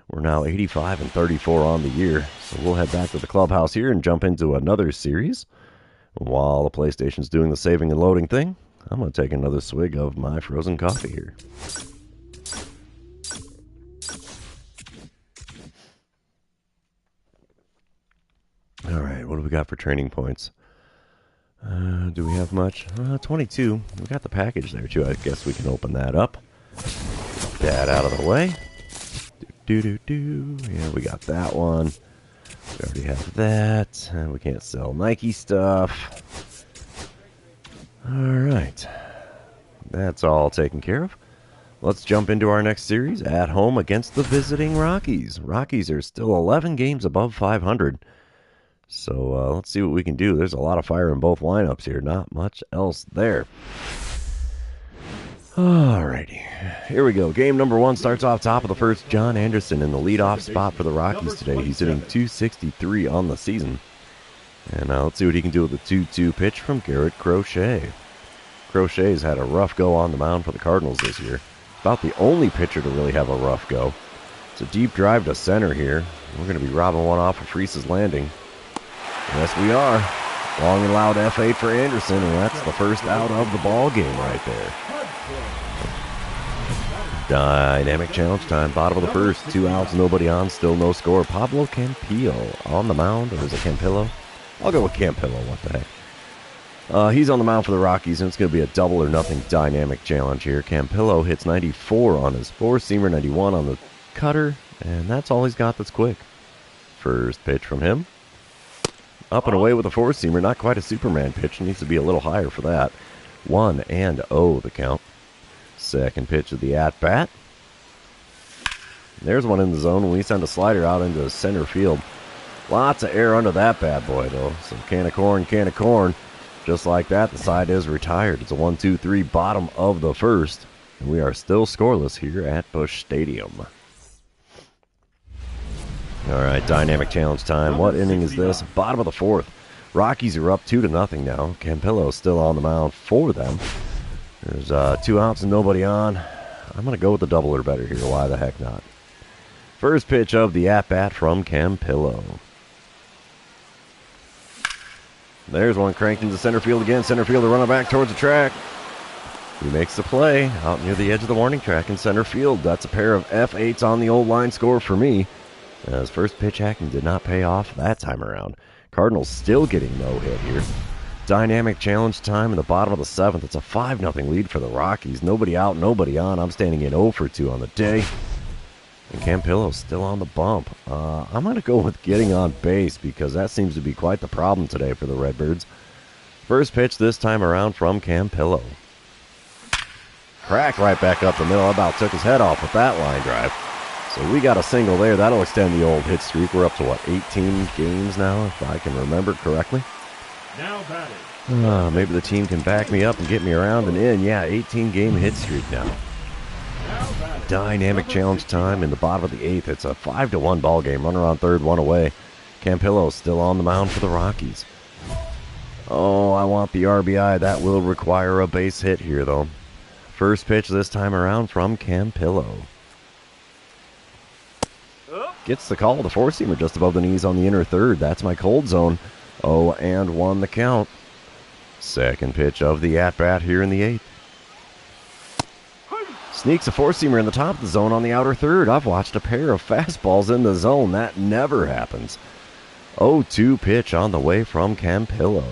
We're now 85 and 34 on the year. So we'll head back to the clubhouse here and jump into another series. While the PlayStation's doing the saving and loading thing, I'm going to take another swig of my frozen coffee here. All right, what do we got for training points? Do we have much? 22. We got the package there, too. I guess we can open that up. Get that out of the way. Yeah, we got that one. We already have that. We can't sell Nike stuff. All right. That's all taken care of. Let's jump into our next series at home against the visiting Rockies. Rockies are still 11 games above 500. So let's see what we can do. There's a lot of fire in both lineups here. Not much else there. Alrighty. Here we go. Game number 1 starts off top of the first. John Anderson in the leadoff spot for the Rockies today. He's hitting .263 on the season. And let's see what he can do with the 2-2 pitch from Garrett Crochet. Crochet's had a rough go on the mound for the Cardinals this year. About the only pitcher to really have a rough go. It's a deep drive to center here. We're going to be robbing one off of Freese's landing. Yes, we are. Long and loud F8 for Anderson, and that's the first out of the ball game right there. Dynamic challenge time. Bottom of the first. 2 outs, nobody on, still no score. Pablo Campillo on the mound, or is it Campillo? I'll go with Campillo, what the heck. He's on the mound for the Rockies, and it's going to be a double or nothing dynamic challenge here. Campillo hits 94 on his 4-seamer, 91 on the cutter, and that's all he's got that's quick. First pitch from him. Up and away with a 4-seamer. Not quite a Superman pitch. Needs to be a little higher for that. 1-0 the count. Second pitch of the at-bat. There's one in the zone. We send a slider out into center field. Lots of air under that bad boy, though. So can of corn. Just like that, the side is retired. It's a 1-2-3 bottom of the first. And we are still scoreless here at Busch Stadium. All right, dynamic challenge time. What inning is this? Bottom of the 4th. Rockies are up 2-0 now. Campillo still on the mound for them. There's 2 outs and nobody on. I'm going to go with the double or better here. Why the heck not? First pitch of the at-bat from Campillo. There's one cranked into center field again. Center fielder running back towards the track. He makes the play out near the edge of the warning track in center field. That's a pair of F8s on the old line score for me. As first pitch hacking did not pay off that time around. Cardinals still getting no hit here. Dynamic challenge time in the bottom of the 7th. It's a 5-0 lead for the Rockies. Nobody out, nobody on. I'm standing in 0 for 2 on the day. And Campillo's still on the bump. I'm going to go with getting on base because that seems to be quite the problem today for the Redbirds. First pitch this time around from Campillo. Crack right back up the middle. About took his head off with that line drive. So we got a single there. That'll extend the old hit streak. We're up to, 18 games now, if I can remember correctly. Now batting. Maybe the team can back me up and get me around and in. Yeah, 18-game hit streak now. Dynamic challenge time in the bottom of the 8th. It's a 5-1 ball game. Runner on third, one away. Campillo still on the mound for the Rockies. Oh, I want the RBI. That will require a base hit here, though. First pitch this time around from Campillo. Gets the call. The four-seamer just above the knees on the inner third. That's my cold zone. 0-1 the count. Second pitch of the at-bat here in the 8th. Sneaks a four-seamer in the top of the zone on the outer third. I've watched a pair of fastballs in the zone. That never happens. 0-2 pitch on the way from Campillo.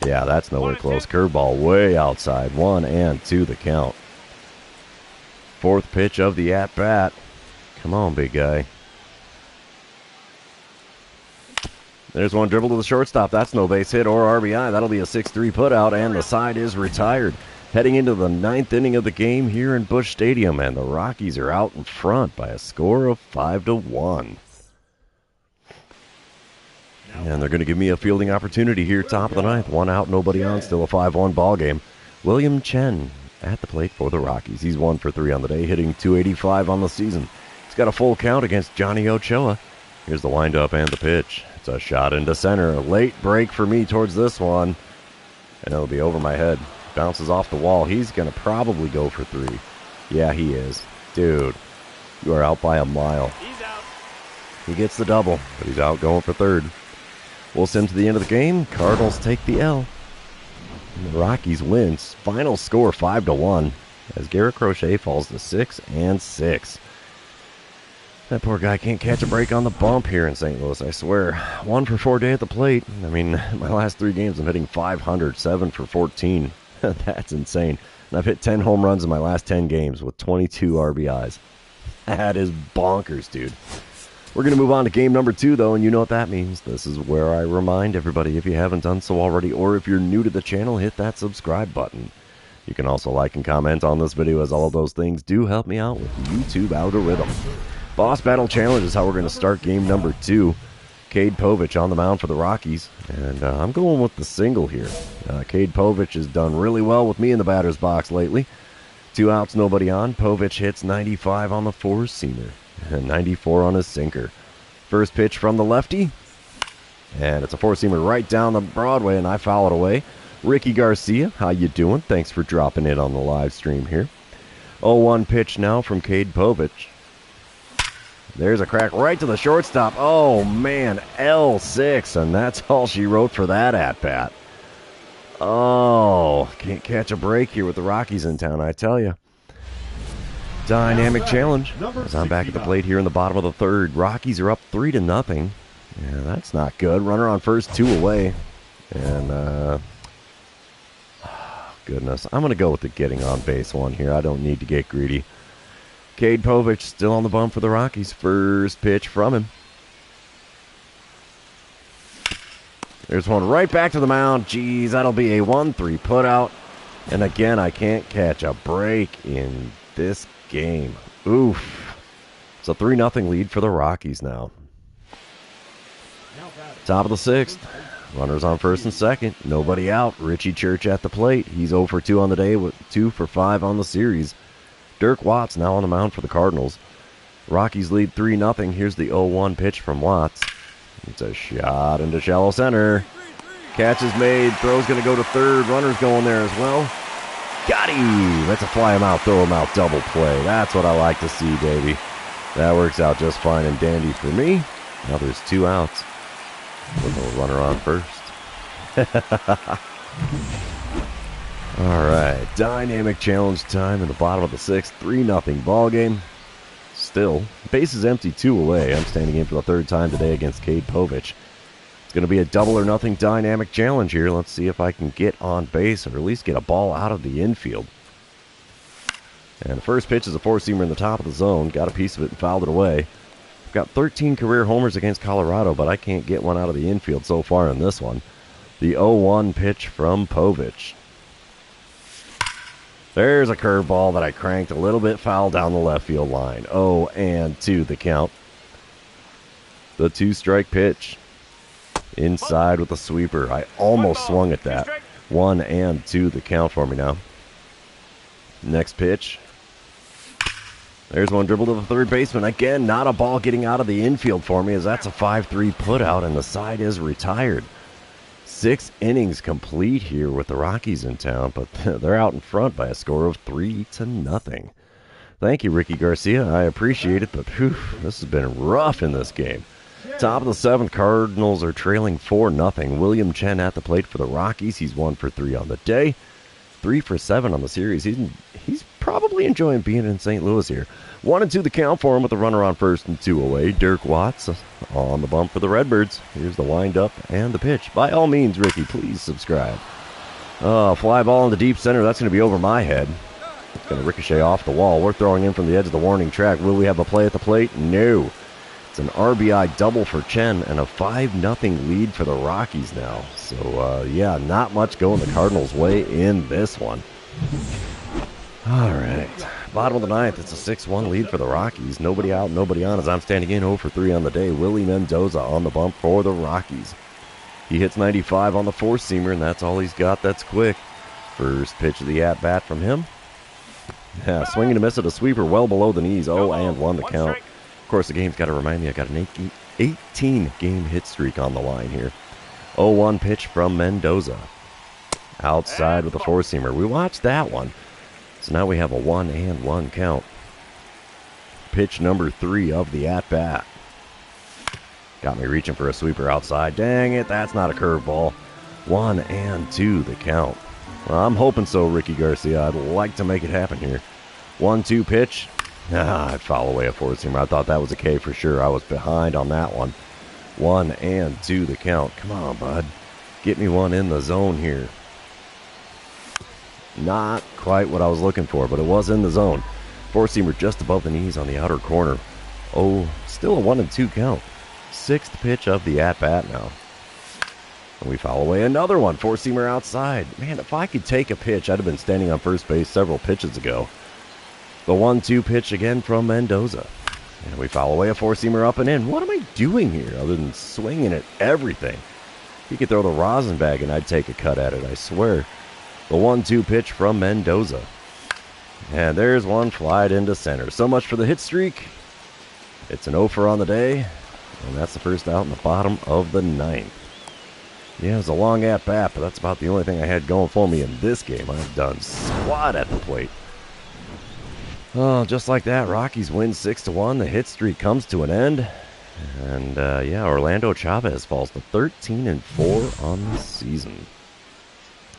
Yeah, that's nowhere close. Curveball way outside. 1-2 the count. Fourth pitch of the at-bat. Come on, big guy. There's one dribble to the shortstop. That's no base hit or RBI. That'll be a 6-3 putout, and the side is retired. Heading into the 9th inning of the game here in Busch Stadium, and the Rockies are out in front by a score of 5-1. And they're going to give me a fielding opportunity here, top of the 9th. One out, nobody on, still a 5-1 ball game. William Chen at the plate for the Rockies. He's 1 for 3 on the day, hitting .285 on the season. He's got a full count against Johnny Ochoa. Here's the windup and the pitch. It's a shot into center. A late break for me towards this one. And it'll be over my head. Bounces off the wall. He's going to probably go for 3. Yeah, he is. Dude, you are out by a mile. He's out. He gets the double, but he's out going for 3rd. We'll send to the end of the game. Cardinals take the L. And the Rockies wins. Final score 5-1 as Garrett Crochet falls to 6-6. That poor guy can't catch a break on the bump here in St. Louis, I swear. 1 for 4 day at the plate. I mean, my last 3 games I'm hitting .500, 7 for 14. That's insane. And I've hit 10 home runs in my last 10 games with 22 RBIs. That is bonkers, dude. We're going to move on to game number 2, though, and you know what that means. This is where I remind everybody, if you haven't done so already, or if you're new to the channel, hit that subscribe button. You can also like and comment on this video, as all of those things do help me out with the YouTube algorithm. Boss Battle Challenge is how we're going to start game number 2. Cade Povich on the mound for the Rockies. And I'm going with the single here. Cade Povich has done really well with me in the batter's box lately. 2 outs, nobody on. Povich hits 95 on the four-seamer and 94 on his sinker. First pitch from the lefty. And it's a four-seamer right down the Broadway, and I foul it away. Ricky Garcia, how you doing? Thanks for dropping in on the live stream here. 0-1 pitch now from Cade Povich. There's a crack right to the shortstop. Oh, man, L6, and that's all she wrote for that at-bat. Oh, can't catch a break here with the Rockies in town, I tell you. Dynamic challenge as I'm back at the plate here in the bottom of the 3rd. Rockies are up 3-0. Yeah, that's not good. Runner on first, 2 away. And, goodness, I'm going to go with the getting on base one here. I don't need to get greedy. Cade Povich still on the bump for the Rockies. First pitch from him. There's one right back to the mound. Jeez, that'll be a 1-3 putout. And again, I can't catch a break in this game. Oof. It's a 3-0 lead for the Rockies now. Top of the 6th. Runners on first and second. Nobody out. Richie Church at the plate. He's 0 for 2 on the day with 2 for 5 on the series. Dirk Watts now on the mound for the Cardinals. Rockies lead 3-0. Here's the 0-1 pitch from Watts. It's a shot into shallow center. Catch is made. Throw's going to go to 3rd. Runner's going there as well. Got him. That's a fly him out, throw him out double play. That's what I like to see, baby. That works out just fine and dandy for me. Now there's 2 outs with a runner on first. All right, dynamic challenge time in the bottom of the 6th. 3-0 ball game. Still, bases empty, 2 away. I'm standing in for the 3rd time today against Cade Povich. It's Going to be a double or nothing dynamic challenge here. Let's see if I can get on base or at least get a ball out of the infield. And the first pitch is a four-seamer in the top of the zone. Got a piece of it and fouled it away. Got 13 career homers against Colorado, but I can't get one out of the infield so far in this one. The 0-1 pitch from Povich. There's a curveball that I cranked a little bit foul down the left field line. 0-2 the count. The two-strike pitch. Inside with a sweeper. I almost swung at that. 1-2 the count for me now. Next pitch. There's one dribble to the third baseman. Again, not a ball getting out of the infield for me as that's a 5-3 putout and the side is retired. 6 innings complete here with the Rockies in town, but they're out in front by a score of 3-0. Thank you, Ricky Garcia. I appreciate it, but this has been rough in this game. Top of the 7th, Cardinals are trailing 4-0. William Chen at the plate for the Rockies. He's 1 for 3 on the day. 3 for 7 on the series. He's probably enjoying being in St. Louis here. 1-2 the count for him with a runner on first and 2 away. Dirk Watts on the bump for the Redbirds. Here's the windup and the pitch. By all means, Ricky, please subscribe. Fly ball into deep center. That's going to be over my head. It's going to ricochet off the wall. We're throwing in from the edge of the warning track. Will we have a play at the plate? No. It's an RBI double for Chen and a 5-0 lead for the Rockies now. So, yeah, not much going the Cardinals' way in this one. All right. Bottom of the 9th, it's a 6-1 lead for the Rockies. Nobody out, nobody on as I'm standing in 0 for 3 on the day. Willie Mendoza on the bump for the Rockies. He hits 95 on the four-seamer, and that's all he's got that's quick. First pitch of the at-bat from him. Yeah, swinging a miss at a sweeper well below the knees. 0-1 the count. Of course, the game's got to remind me I got an 18-game hit streak on the line here. 0-1 pitch from Mendoza. Outside with a four-seamer. We watched that one. So now we have a 1-1 count. Pitch number 3 of the at-bat. Got me reaching for a sweeper outside. Dang it, that's not a curveball. 1-2 the count. Well, I'm hoping so, Ricky Garcia. I'd like to make it happen here. 1-2 pitch. I'd foul away a four-seamer. I thought that was a K for sure. I was behind on that one. 1-2 the count. Come on, bud. Get me one in the zone here. Not quite what I was looking for, but it was in the zone. Four-seamer just above the knees on the outer corner. Still a 1-2 count. 6th pitch of the at-bat now. And we foul away another one. Four-seamer outside. Man, if I could take a pitch, I'd have been standing on first base several pitches ago. The 1-2 pitch again from Mendoza. And we foul away a four-seamer up and in. What am I doing here other than swinging at everything? He could throw the rosin bag and I'd take a cut at it, I swear. The 1-2 pitch from Mendoza. And there's one flied into center. So much for the hit streak. It's an 0 for on the day. And that's the first out in the bottom of the 9th. Yeah, it was a long at-bat, but that's about the only thing I had going for me in this game. I've done squat at the plate. Oh, just like that, Rockies win 6-1. The hit streak comes to an end. And, yeah, Orlando Chavez falls to 13-4 on the season.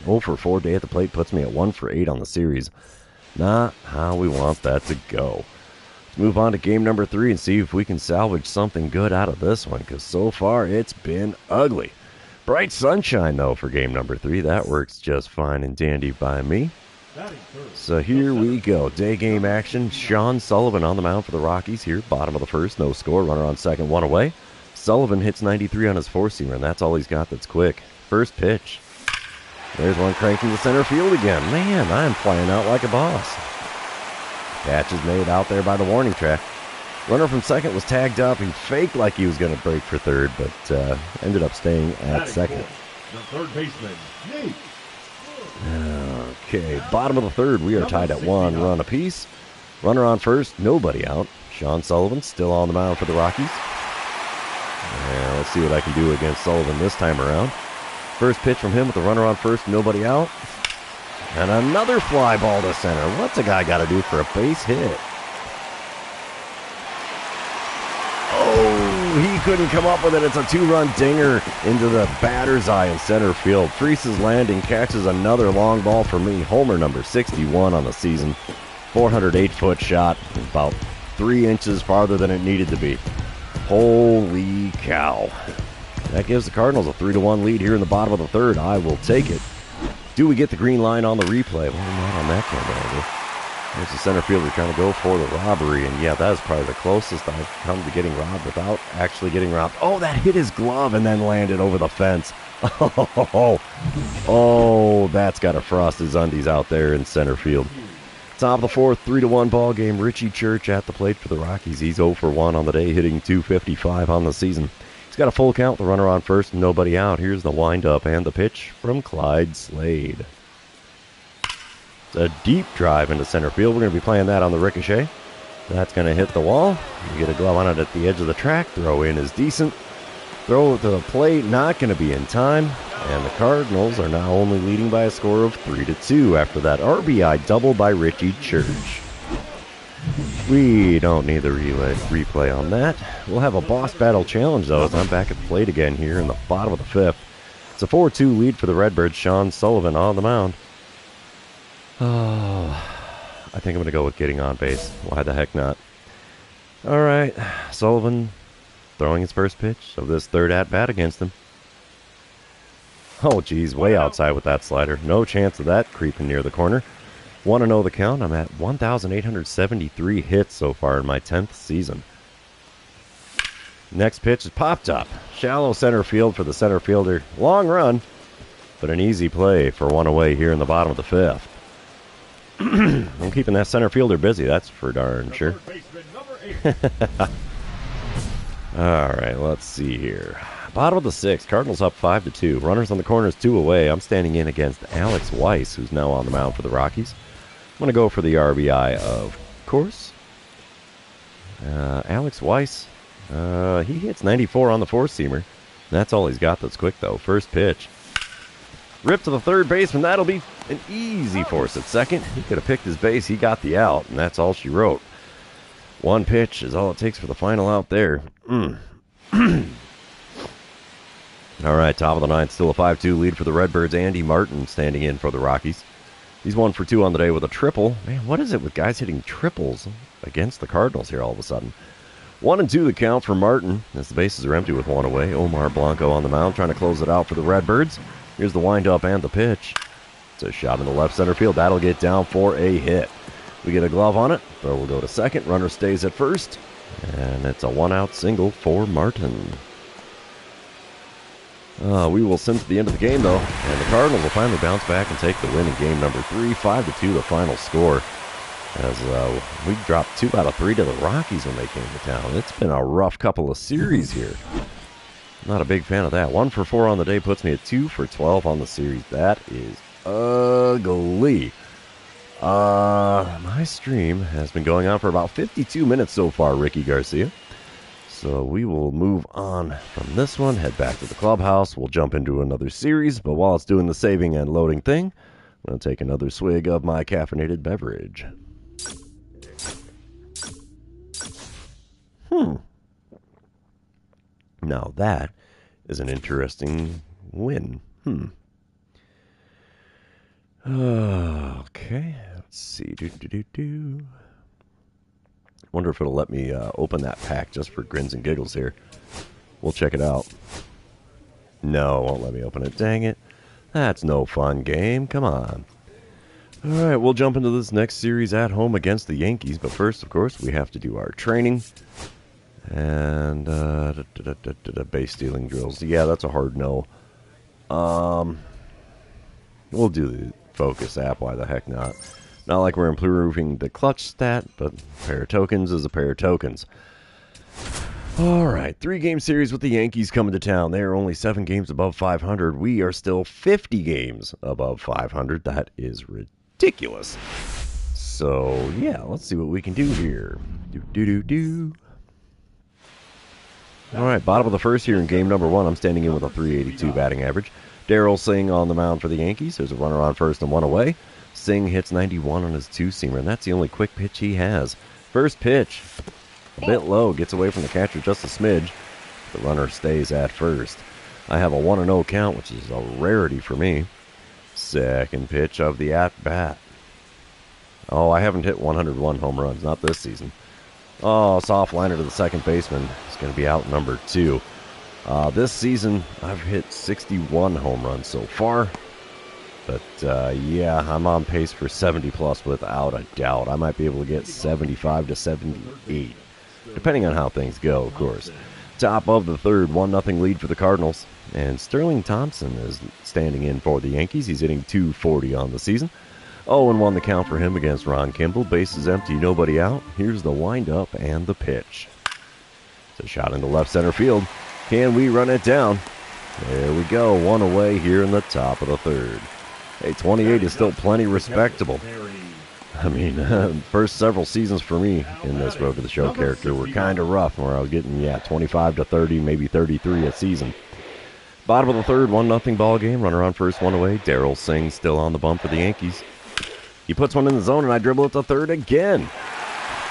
0 for 4 day at the plate puts me at 1 for 8 on the series. Not how we want that to go. Let's move on to game number 3 and see if we can salvage something good out of this one, because so far it's been ugly. Bright sunshine, though, for game number 3. That works just fine and dandy by me. So here we go. Day game action. Sean Sullivan on the mound for the Rockies here. Bottom of the first. No score. Runner on second. 1 away. Sullivan hits 93 on his four-seamer, and that's all he's got that's quick. First pitch. There's one cranking to center field again. Man, I'm flying out like a boss. Catch is made out there by the warning track. Runner from second was tagged up. He faked like he was going to break for third, but ended up staying at second. The third baseman, Nate. Okay, bottom of the third. We are tied at 1 run apiece. Runner on first, nobody out. Sean Sullivan still on the mound for the Rockies. And let's see what I can do against Sullivan this time around. First pitch from him with the runner on first, nobody out. And another fly ball to center. What's a guy got to do for a base hit? Oh, he couldn't come up with it. It's a 2-run dinger into the batter's eye in center field. Freese's landing catches another long ball for me. Homer number 61 on the season. 408-foot shot, about 3 inches farther than it needed to be. Holy cow. That gives the Cardinals a 3-1 lead here in the bottom of the third. I will take it. Do we get the green line on the replay? Well, not on that camera angle. There's the center fielder trying to go for the robbery, and yeah, that is probably the closest I've come to getting robbed without actually getting robbed. Oh, that hit his glove and then landed over the fence. Oh, that's got to frost his undies out there in center field. Top of the fourth, 3-1 ball game. Richie Church at the plate for the Rockies. He's 0 for 1 on the day, hitting .255 on the season. He's got a full count, the runner on first, nobody out. Here's the windup and the pitch from Clyde Slade. It's a deep drive into center field. We're going to be playing that on the ricochet. That's going to hit the wall. You get a glove on it at the edge of the track. Throw in is decent. Throw to the plate, not going to be in time. And the Cardinals are now only leading by a score of 3-2 after that RBI double by Richie Church. We don't need the replay on that. We'll have a boss battle challenge, though, as I'm back at the plate again here in the bottom of the fifth. It's a 4-2 lead for the Redbirds. Sean Sullivan on the mound. Oh, I think I'm going to go with getting on base. Why the heck not? All right, Sullivan throwing his first pitch of this third at-bat against him. Oh, geez, way outside with that slider. No chance of that creeping near the corner. 1-0 the count. I'm at 1,873 hits so far in my 10th season. Next pitch is popped up. Shallow center field for the center fielder. Long run, but an easy play for one away here in the bottom of the fifth. I'm keeping that center fielder busy, that's for darn sure. All right, let's see here. Bottom of the sixth, Cardinals up 5-2. Runners on the corners, 2 away. I'm standing in against Alex Weiss, who's now on the mound for the Rockies. I'm going to go for the RBI, of course. Alex Weiss, he hits 94 on the four-seamer. That's all he's got that's quick, though. First pitch. Rip to the third baseman. That'll be an easy force at second. He could have picked his base. He got the out, and that's all she wrote. One pitch is all it takes for the final out there. All right, top of the ninth, still a 5-2 lead for the Redbirds. Andy Martin standing in for the Rockies. He's 1 for 2 on the day with a triple. Man, what is it with guys hitting triples against the Cardinals here all of a sudden? 1-2 the count for Martin as the bases are empty with 1 away. Omar Blanco on the mound trying to close it out for the Redbirds. Here's the windup and the pitch. It's a shot in the left center field. That'll get down for a hit. We get a glove on it. Throw will go to second. Runner stays at first. And it's a 1-out single for Martin. We will send to the end of the game, though. And the Cardinals will finally bounce back and take the win in game number 3. 5-2 the final score. As we dropped 2 out of 3 to the Rockies when they came to town. It's been a rough couple of series here. Not a big fan of that. 1 for 4 on the day puts me at 2 for 12 on the series. That is ugly. My stream has been going on for about 52 minutes so far, Ricky Garcia. So we will move on from this one, head back to the clubhouse. We'll jump into another series, but while it's doing the saving and loading thing, I'm going to take another swig of my caffeinated beverage. Now that is an interesting win. Okay, let's see. Wonder if it'll let me open that pack just for grins and giggles here. We'll check it out. No, it won't let me open it. Dang it. That's no fun game. Come on. All right, we'll jump into this next series at home against the Yankees. But first, of course, we have to do our training. And base stealing drills. Yeah, that's a hard no. We'll do the Focus app. Why the heck not? Not like we're improving the clutch stat, but a pair of tokens is a pair of tokens. All right, 3-game series with the Yankees coming to town. They are only 7 games above 500. We are still 50 games above 500. That is ridiculous. So, yeah, let's see what we can do here. All right, bottom of the first here in game number 1. I'm standing in with a .382 batting average. Darryl Singh on the mound for the Yankees. There's a runner on first and 1 away. Singh hits 91 on his two-seamer, and that's the only quick pitch he has. First pitch, a bit low, gets away from the catcher just a smidge. The runner stays at first. I have a 1-0 count, which is a rarity for me. Second pitch of the at-bat. Oh, I haven't hit 101 home runs, not this season. Oh, soft liner to the second baseman. He's going to be out number 2. This season, I've hit 61 home runs so far. But, yeah, I'm on pace for 70-plus without a doubt. I might be able to get 75 to 78, depending on how things go, of course. Top of the third, 1-0 lead for the Cardinals. And Sterling Thompson is standing in for the Yankees. He's hitting .240 on the season. 0-1 the count for him against Ron Kimball. Bases empty, nobody out. Here's the windup and the pitch. It's a shot into left center field. Can we run it down? There we go. One away here in the top of the third. Hey, 28 is still plenty respectable. I mean, first several seasons for me in this Road to the Show character were kind of rough, where I was getting, 25 to 30, maybe 33 a season. Bottom of the third, 1-0 ball game. Runner on first, one away. Darryl Singh still on the bump for the Yankees. He puts one in the zone, and I dribble it to third again.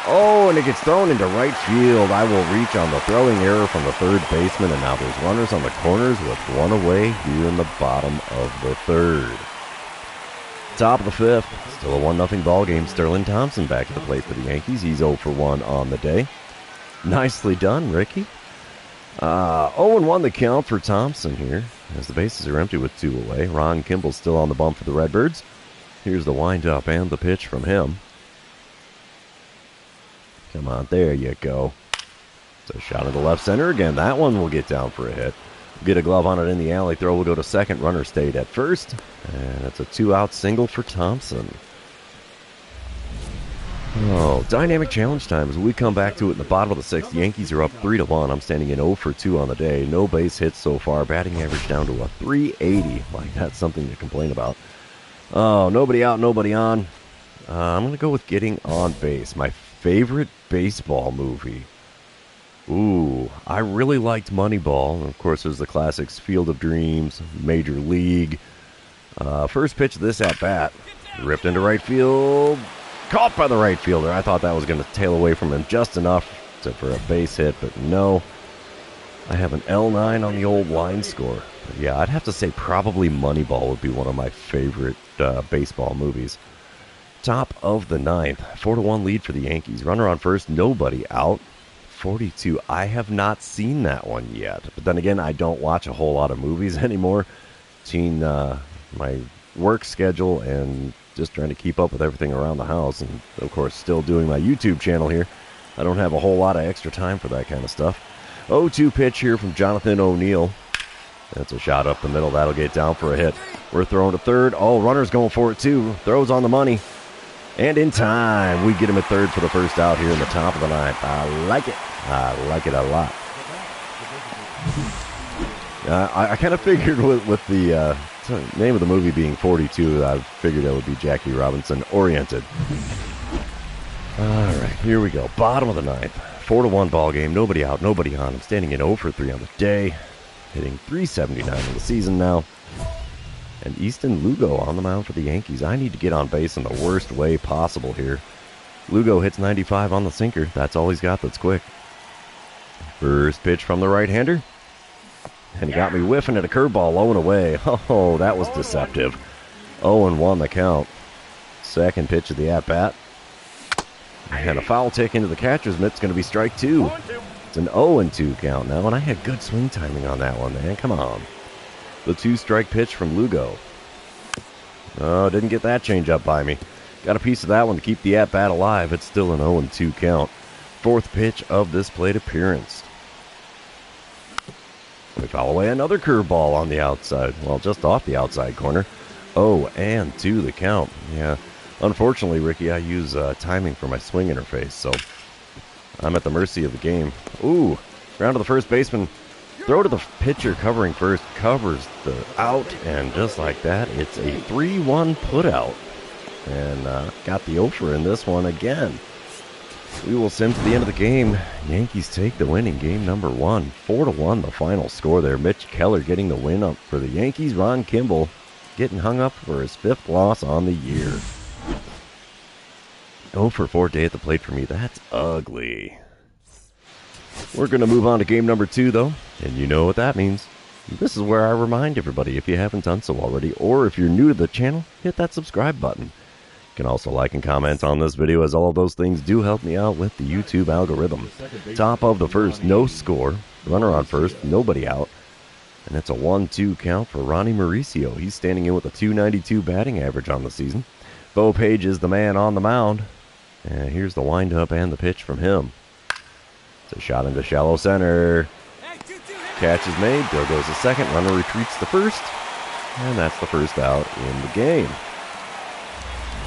Oh, and it gets thrown into right field. I will reach on the throwing error from the third baseman, and now there's runners on the corners with one away here in the bottom of the third. Top of the fifth, still a 1-0 ball game. Sterling Thompson back at the plate for the Yankees. He's 0 for 1 on the day. Nicely done, Ricky. 0-1 the count for Thompson here, as the bases are empty with 2 away. Ron Kimball still on the bump for the Redbirds. Here's the windup and the pitch from him. Come on, there you go. It's a shot into left center again. That one will get down for a hit. Get a glove on it in the alley. Throw will go to second. Runner stayed at first. And it's a 2-out single for Thompson. Oh, dynamic challenge time as we come back to it in the bottom of the sixth. The Yankees are up 3-1. I'm standing in 0 for 2 on the day. No base hits so far. Batting average down to a 380. Like, that's something to complain about. Oh, nobody out, nobody on. I'm going to go with Getting on Base. My favorite baseball movie. Ooh, I really liked Moneyball. Of course, there's the classics Field of Dreams, Major League. First pitch of this at-bat. Ripped into right field. Caught by the right fielder. I thought that was going to tail away from him just enough for a base hit, but no. I have an L9 on the old line score. But yeah, I'd have to say probably Moneyball would be one of my favorite baseball movies. Top of the ninth. 4-1 lead for the Yankees. Runner on first, nobody out. 42. I have not seen that one yet. But then again, I don't watch a whole lot of movies anymore. Between my work schedule and just trying to keep up with everything around the house. And, of course, still doing my YouTube channel here. I don't have a whole lot of extra time for that kind of stuff. 0-2 pitch here from Jonathan O'Neill. That's a shot up the middle. That'll get down for a hit. We're throwing to third. Oh, runner's going for it, too. Throws on the money. And in time, we get him at third for the first out here in the top of the ninth. I like it. I like it a lot. I kind of figured with the name of the movie being 42, I figured that would be Jackie Robinson oriented. All right, here we go. Bottom of the ninth. 4-1 ball game. Nobody out, nobody on. I'm standing in 0 for 3 on the day. Hitting .379 in the season now. And Easton Lugo on the mound for the Yankees. I need to get on base in the worst way possible here. Lugo hits 95 on the sinker. That's all he's got that's quick. First pitch from the right-hander. And he got me whiffing at a curveball low and away. Oh, that was deceptive. 0-1 the count. Second pitch of the at-bat. And a foul tick into the catcher's mitt. It's going to be strike 2. It's an 0-2 count now, and I had good swing timing on that one, man. Come on. The 2-strike pitch from Lugo. Oh, didn't get that change up by me. Got a piece of that one to keep the at-bat alive. It's still an 0-2 count. Fourth pitch of this plate appearance. We foul away another curveball on the outside. Well, just off the outside corner. 0-2 the count. Yeah. Unfortunately, Ricky, I use timing for my swing interface, so I'm at the mercy of the game. Ooh, ground to the first baseman. Throw to the pitcher covering first, covers the out, and just like that, it's a 3-1 putout. And got the offer in this one again. We will sim to the end of the game. Yankees take the win in game number 1. 4-1 the final score there. Mitch Keller getting the win up for the Yankees. Ron Kimball getting hung up for his 5th loss on the year. 0 for 4 day at the plate for me. That's ugly. We're going to move on to game number 2, though, and you know what that means. This is where I remind everybody, if you haven't done so already, or if you're new to the channel, hit that subscribe button. You can also like and comment on this video, as all of those things do help me out with the YouTube algorithm. Top of the first, no score. Runner on first, nobody out. And it's a 1-2 count for Ronnie Mauricio. He's standing in with a .292 batting average on the season. Bo Page is the man on the mound. And here's the windup and the pitch from him. It's a shot into shallow center. Catch is made. There goes the second. Runner retreats to first. And that's the first out in the game.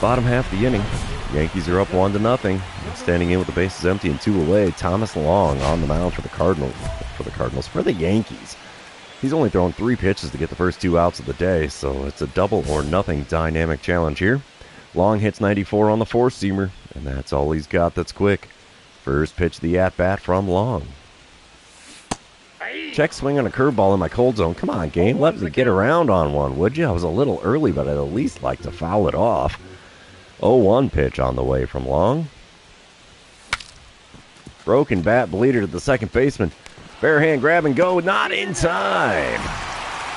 Bottom half of the inning. Yankees are up 1-0. Standing in with the bases empty and 2 away. Thomas Long on the mound for the Yankees. He's only thrown 3 pitches to get the first 2 outs of the day, so it's a double or nothing dynamic challenge here. Long hits 94 on the 4-seamer, and that's all he's got that's quick. First pitch of the at-bat from Long. Check swing on a curveball in my cold zone. Come on, game. Let me get around on one, would you? I was a little early, but I'd at least like to foul it off. 0-1 pitch on the way from Long. Broken bat, bleeder to the second baseman. Bare hand grab and go. Not in time.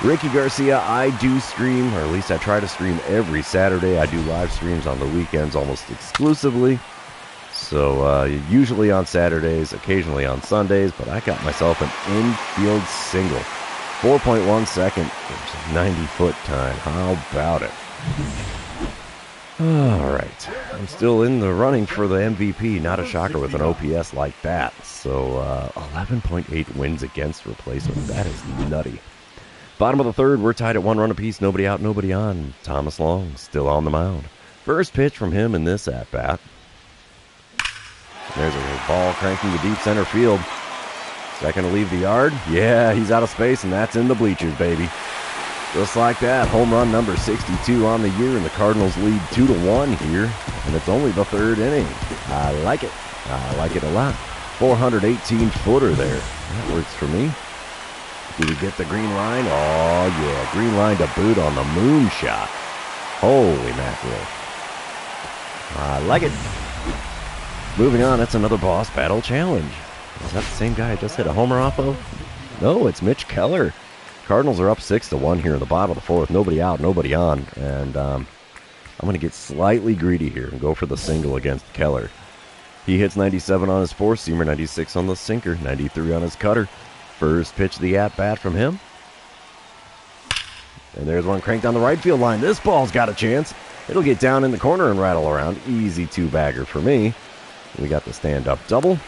Ricky Garcia, I do stream, or at least I try to stream every Saturday. I do live streams on the weekends almost exclusively. So usually on Saturdays, occasionally on Sundays, but I got myself an infield single. 4.1 second, 90-foot time. How about it? All right. I'm still in the running for the MVP. Not a shocker with an OPS like that. So 11.8 wins against replacement. That is nutty. Bottom of the third, we're tied at 1 run apiece. Nobody out, nobody on. Thomas Long still on the mound. First pitch from him in this at-bat. There's a ball cranking to deep center field. Second to leave the yard. Yeah, he's out of space, and that's in the bleachers, baby. Just like that, home run number 62 on the year, and the Cardinals lead 2-1 here, and it's only the 3rd inning. I like it. I like it a lot. 418-footer there. That works for me. Did he get the green line? Oh, yeah, green line to boot on the moonshot. Holy mackerel. I like it. Moving on, that's another boss battle challenge. Is that the same guy I just hit a homer off of? No, it's Mitch Keller. Cardinals are up 6-1 here in the bottom of the 4th. Nobody out, nobody on. And I'm going to get slightly greedy here and go for the single against Keller. He hits 97 on his 4-seamer, 96 on the sinker, 93 on his cutter. First pitch of the at-bat from him. And there's one cranked down the right field line. This ball's got a chance. It'll get down in the corner and rattle around. Easy 2-bagger for me. We got the stand-up double.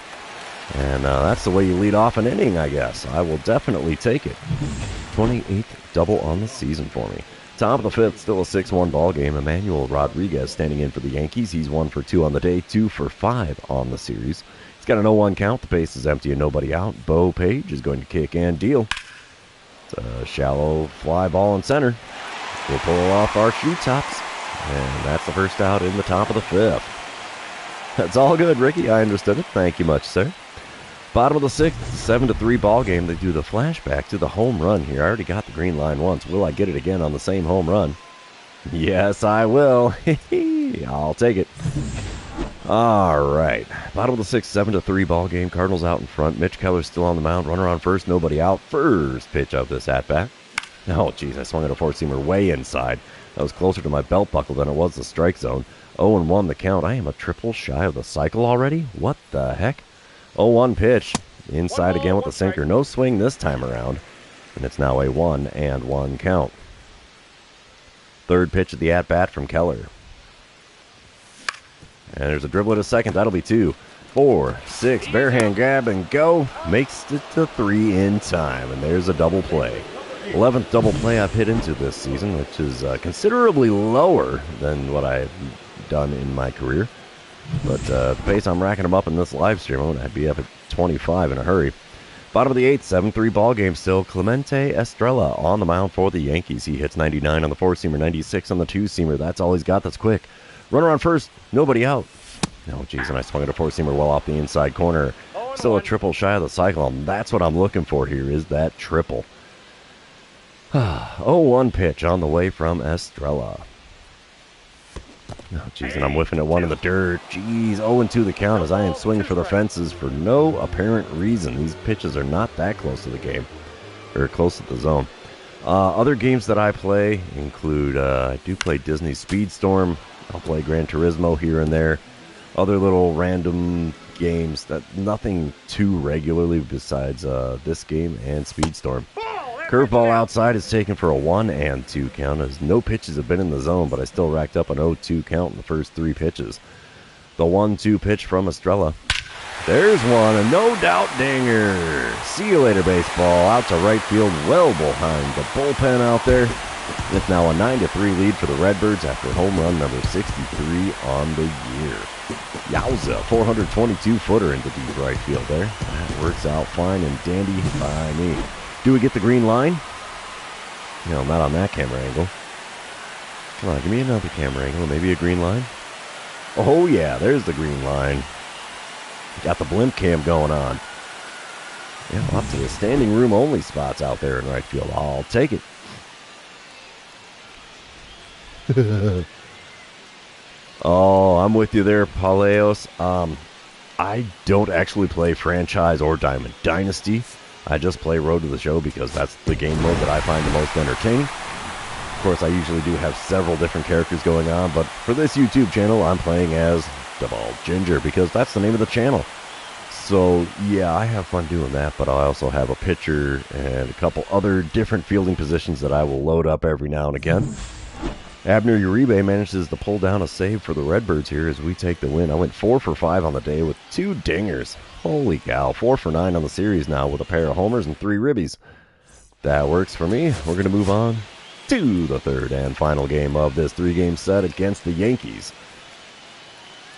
And that's the way you lead off an inning, I guess. I will definitely take it. 28th double on the season for me. Top of the 5th, still a 6-1 ball game. Emmanuel Rodriguez standing in for the Yankees. He's 1 for 2 on the day, 2 for 5 on the series. He's got an 0-1 count. The base is empty and nobody out. Bo Page is going to kick and deal. It's a shallow fly ball in center. We'll pull off our shoe tops. And that's the first out in the top of the 5th. That's all good, Ricky. I understood it. Thank you much, sir. Bottom of the 6th, 7-3 ball game. They do the flashback to the home run here. I already got the green line once. Will I get it again on the same home run? Yes, I will. I'll take it. All right. Bottom of the 6th, 7-3 ball game. Cardinals out in front. Mitch Keller still on the mound. Runner on first. Nobody out. First pitch of this at-bat. Oh, geez. I swung at a 4-seamer way inside. That was closer to my belt buckle than it was the strike zone. 0-1 the count. I am a triple shy of the cycle already? What the heck? 0-1 pitch. Inside again with the sinker. No swing this time around. And it's now a 1-1 count. Third pitch of the at-bat from Keller. And there's a dribble to second. That'll be 2, 4, 6. Bare hand grab and go. Makes it to 3 in time. And there's a double play. 11th double play I've hit into this season, which is considerably lower than what I've done in my career. But the pace I'm racking them up in this live stream, I'm going to be up at 25 in a hurry. Bottom of the 8th, 7-3 ball game still. Clemente Estrella on the mound for the Yankees. He hits 99 on the 4-seamer, 96 on the 2-seamer. That's all he's got that's quick. Runner on first, nobody out. Oh, geez, and I swung at a 4-seamer well off the inside corner. Still a triple shy of the cycle, and that's what I'm looking for here, is that triple. 0-1 pitch on the way from Estrella. Oh, jeez, and I'm whiffing at one in the dirt. Jeez, 0-2 the count as I am swinging for the fences for no apparent reason. These pitches are not that close to the game, or close to the zone. Other games that I play include, I do play Disney Speedstorm. I'll play Gran Turismo here and there. Other little random games that nothing too regularly besides this game and Speedstorm. Curveball outside is taken for a 1-2 count as no pitches have been in the zone, but I still racked up an 0-2 count in the first 3 pitches. The 1-2 pitch from Estrella. There's one, a no-doubt dinger. See you later, baseball. Out to right field, well behind the bullpen out there. It's now a 9-3 lead for the Redbirds after home run number 63 on the year. Yowza, 422-footer into deep right field there. That works out fine and dandy by me. Do we get the green line? No, not on that camera angle. Come on, give me another camera angle, maybe a green line. Oh yeah, there's the green line. Got the blimp cam going on. Yeah, up to the standing room only spots out there in right field. I'll take it. Oh, I'm with you there, Paleos. I don't actually play Franchise or Diamond Dynasty. I just play Road to the Show because that's the game mode that I find the most entertaining. Of course, I usually do have several different characters going on, but for this YouTube channel, I'm playing as the Bald Ginger because that's the name of the channel. So, yeah, I have fun doing that, but I also have a pitcher and a couple other different fielding positions that I will load up every now and again. Abner Uribe manages to pull down a save for the Redbirds here as we take the win. I went 4 for 5 on the day with 2 dingers. Holy cow, 4 for 9 on the series now with a pair of homers and 3 ribbies. That works for me. We're going to move on to the third and final game of this 3-game set against the Yankees.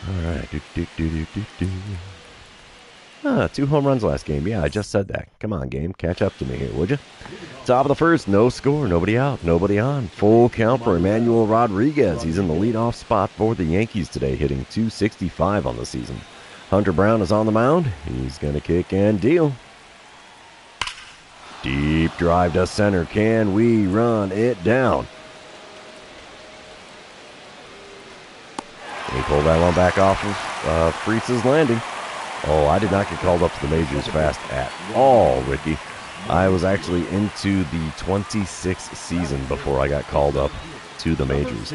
All right. 2 home runs last game. Yeah, I just said that. Come on, game. Catch up to me here, would you? Top of the first, no score, nobody out, nobody on. Full count for Emmanuel Rodriguez. He's in the leadoff spot for the Yankees today, hitting .265 on the season. Hunter Brown is on the mound. He's going to kick and deal. Deep drive to center. Can we run it down? He pulled that one back off of Fritz's landing. Oh, I did not get called up to the majors fast at all, Ricky. I was actually into the 26th season before I got called up to the majors.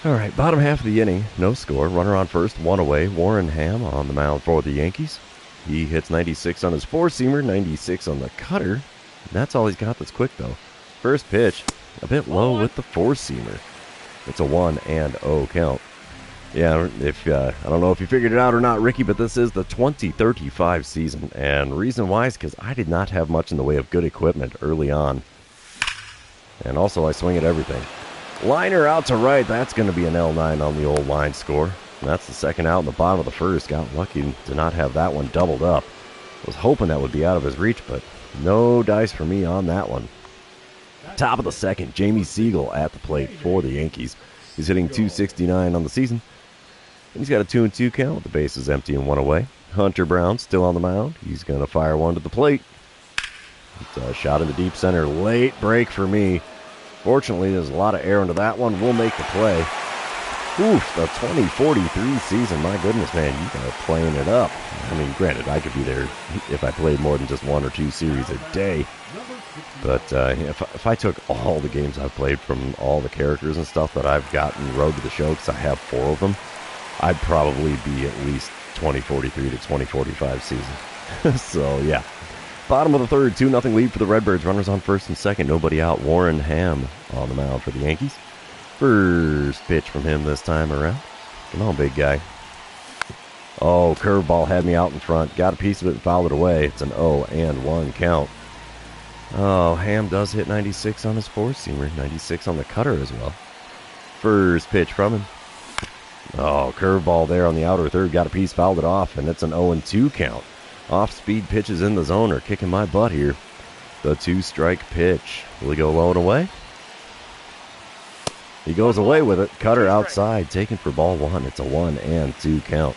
All right, bottom half of the inning, no score. Runner on first, 1 away. Warren Ham on the mound for the Yankees. He hits 96 on his 4-seamer, 96 on the cutter. That's all he's got that's quick, though. First pitch, a bit low with the 4-seamer. It's a 1-0 count. Yeah, I don't know if you figured it out or not, Ricky, but this is the 2035 season. And reason why is because I did not have much in the way of good equipment early on. And also, I swing at everything. Liner out to right. That's going to be an L9 on the old line score. And that's the second out in the bottom of the first. Got lucky to not have that one doubled up. Was hoping that would be out of his reach, but no dice for me on that one. Top of the second, Jamie Siegel at the plate for the Yankees. He's hitting .269 on the season. And he's got a 2-2 count with the bases empty and 1 away. Hunter Brown still on the mound. He's going to fire one to the plate. It's a shot into deep center. Late break for me. Fortunately, there's a lot of air into that one. We'll make the play. Oof, the 2043 season. My goodness, man, you guys are playing it up. I mean, granted, I could be there if I played more than just 1 or 2 series a day. But if I took all the games I've played from all the characters and stuff that I've got in Road to the Show, because I have 4 of them, I'd probably be at least 2043 to 2045 season. So, yeah. Bottom of the third, 2-0 lead for the Redbirds. Runners on first and second. Nobody out. Warren Ham on the mound for the Yankees. First pitch from him this time around. Come on, big guy. Oh, curveball had me out in front. Got a piece of it and fouled it away. It's an 0-1 count. Oh, Ham does hit 96 on his 4-seamer. 96 on the cutter as well. First pitch from him. Oh, curveball there on the outer third. Got a piece, fouled it off, and it's an 0-2 count. Off-speed pitches in the zone are kicking my butt here. The 2-strike pitch. Will he go low and away? He goes away with it. Cutter outside, taken for ball 1. It's a 1-2 count.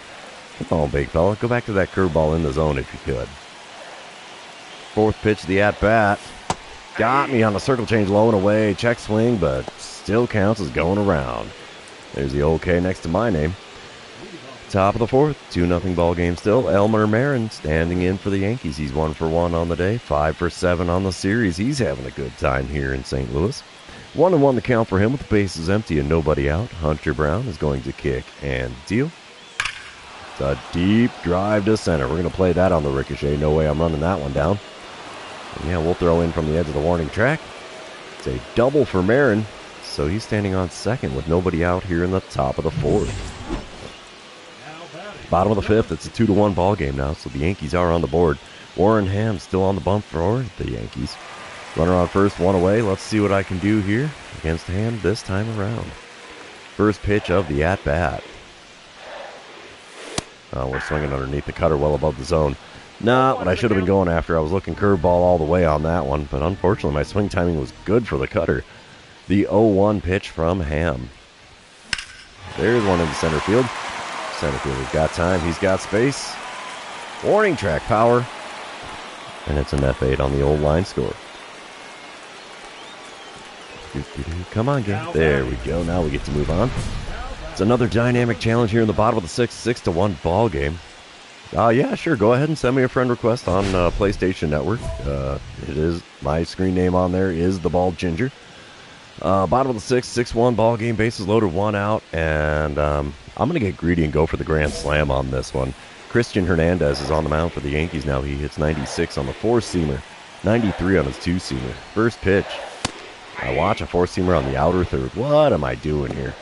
Come on, big fella. Go back to that curveball in the zone if you could. Fourth pitch of the at-bat. Got me on the circle change low and away. Check swing, but still counts as going around. There's the OK next to my name. Top of the fourth, 2-0 ball game still. Elmer Marin standing in for the Yankees. He's 1 for 1 on the day, 5 for 7 on the series. He's having a good time here in St. Louis. 1-1 the count for him with the bases empty and nobody out. Hunter Brown is going to kick and deal. It's a deep drive to center. We're going to play that on the ricochet. No way I'm running that one down. And yeah, we'll throw in from the edge of the warning track. It's a double for Marin. So he's standing on second with nobody out here in the top of the fourth. Bottom of the fifth, it's a 2-1 ball game now, so the Yankees are on the board. Warren Ham still on the bump for the Yankees. Runner on first, one away. Let's see what I can do here against Ham this time around. First pitch of the at-bat. We're swinging underneath the cutter well above the zone. Not what I should have been going after. I was looking curveball all the way on that one, but unfortunately my swing timing was good for the cutter. The 0-1 pitch from Ham. There's one into center field. Center fielder's got time. He's got space. Warning track power. And it's an F8 on the old line score. Come on, gang. There we go. Now we get to move on. It's another dynamic challenge here in the bottom of the sixth, 6-1 ball game. Yeah, sure. Go ahead and send me a friend request on PlayStation Network. It is my screen name on there is the Bald Ginger. Bottom of the sixth, 6-1 ball game. Bases loaded, 1 out, and I'm going to get greedy and go for the grand slam on this one. Christian Hernandez is on the mound for the Yankees now. He hits 96 on the four-seamer, 93 on his two-seamer. First pitch. I watch a four-seamer on the outer third. What am I doing here?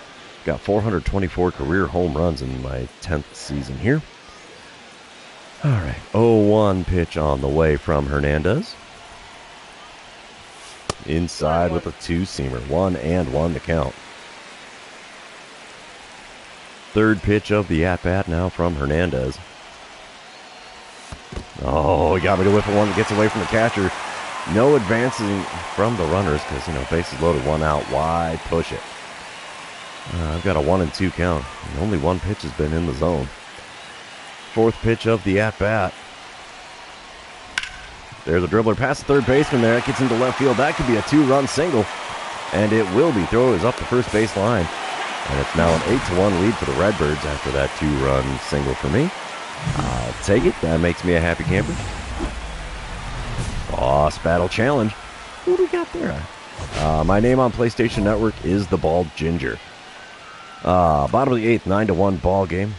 Got 424 career home runs in my 10th season here. All right, 0-1 pitch on the way from Hernandez. Inside with a two-seamer, 1-1 to count. Third pitch of the at-bat now from Hernandez. Oh, he got me to whiff a one that gets away from the catcher. No advancing from the runners because, bases loaded, 1 out. Why push it? I've got a 1-2 count. And only one pitch has been in the zone. Fourth pitch of the at-bat. There's a dribbler past the third baseman there. That gets into left field. That could be a 2-run single. And it will be. Throw is up the first base line. And it's now an 8-1 lead for the Redbirds after that 2-run single for me. I'll take it. That makes me a happy camper. Boss Battle Challenge. Who do we got there? My name on PlayStation Network is the Bald Ginger. Bottom of the eighth, 9-1 ball game.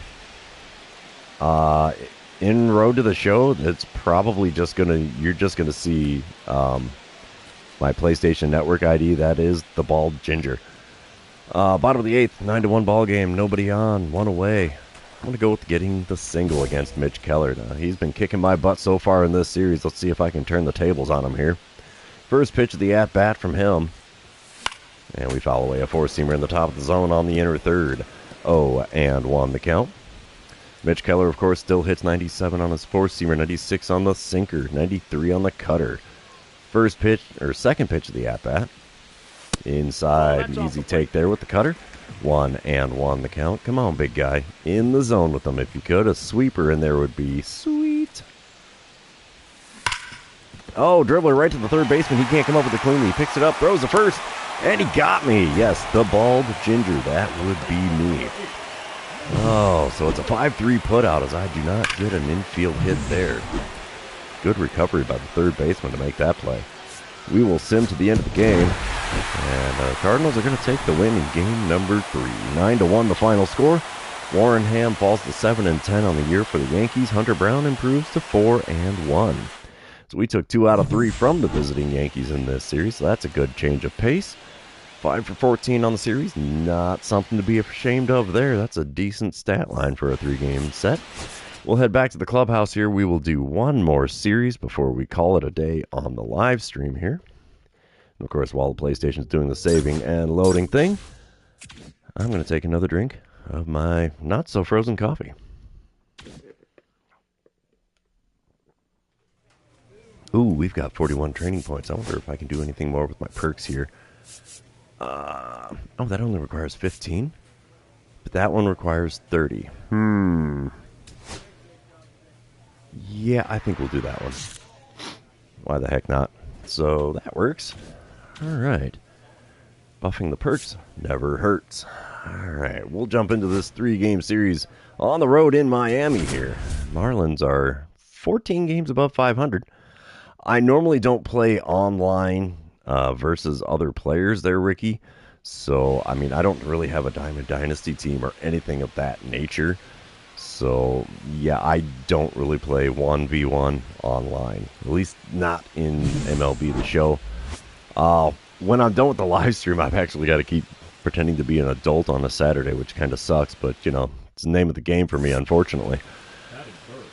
In road to the show, it's probably you're just gonna see my PlayStation Network ID. That is the Bald Ginger. Bottom of the eighth, 9-1 ball game. Nobody on, 1 away. I'm gonna go with getting the single against Mitch Keller. Now, he's been kicking my butt so far in this series. Let's see if I can turn the tables on him here. First pitch of the at bat from him, and we foul away a four-seamer in the top of the zone on the inner third. 0-1 the count. Mitch Keller, of course, still hits 97 on his four-seamer, 96 on the sinker, 93 on the cutter. Second pitch of the at-bat. Inside, easy take there with the cutter. 1-1 the count. Come on, big guy. In the zone with them if you could. A sweeper in there would be sweet. Oh, dribbler right to the third baseman. He can't come up with the clean. He picks it up, throws the first, and he got me. Yes, the Bald Ginger. That would be me. Oh, so it's a 5-3 putout as I do not get an infield hit there. Good recovery by the third baseman to make that play. We will sim to the end of the game. And the Cardinals are going to take the win in game number 3. 9-1 the final score. Warren Ham falls to 7-10 on the year for the Yankees. Hunter Brown improves to 4-1. So we took 2 out of 3 from the visiting Yankees in this series. So that's a good change of pace. 5 for 14 on the series. Not something to be ashamed of there. That's a decent stat line for a 3-game set. We'll head back to the clubhouse here. We will do one more series before we call it a day on the live stream here. And of course, while the PlayStation's doing the saving and loading thing, I'm going to take another drink of my not-so-frozen coffee. Ooh, we've got 41 training points. I wonder if I can do anything more with my perks here. Oh, that only requires 15. But that one requires 30. Yeah, I think we'll do that one. Why the heck not? So that works. All right. Buffing the perks never hurts. All right, we'll jump into this 3-game series on the road in Miami here. Marlins are 14 games above 500. I normally don't play online versus other players there, Ricky. So, I mean, I don't really have a Diamond Dynasty team or anything of that nature. So, yeah, I don't really play 1v1 online. At least not in MLB The Show. When I'm done with the live stream, I've actually got to keep pretending to be an adult on a Saturday, which kind of sucks. But, you know, it's the name of the game for me, unfortunately.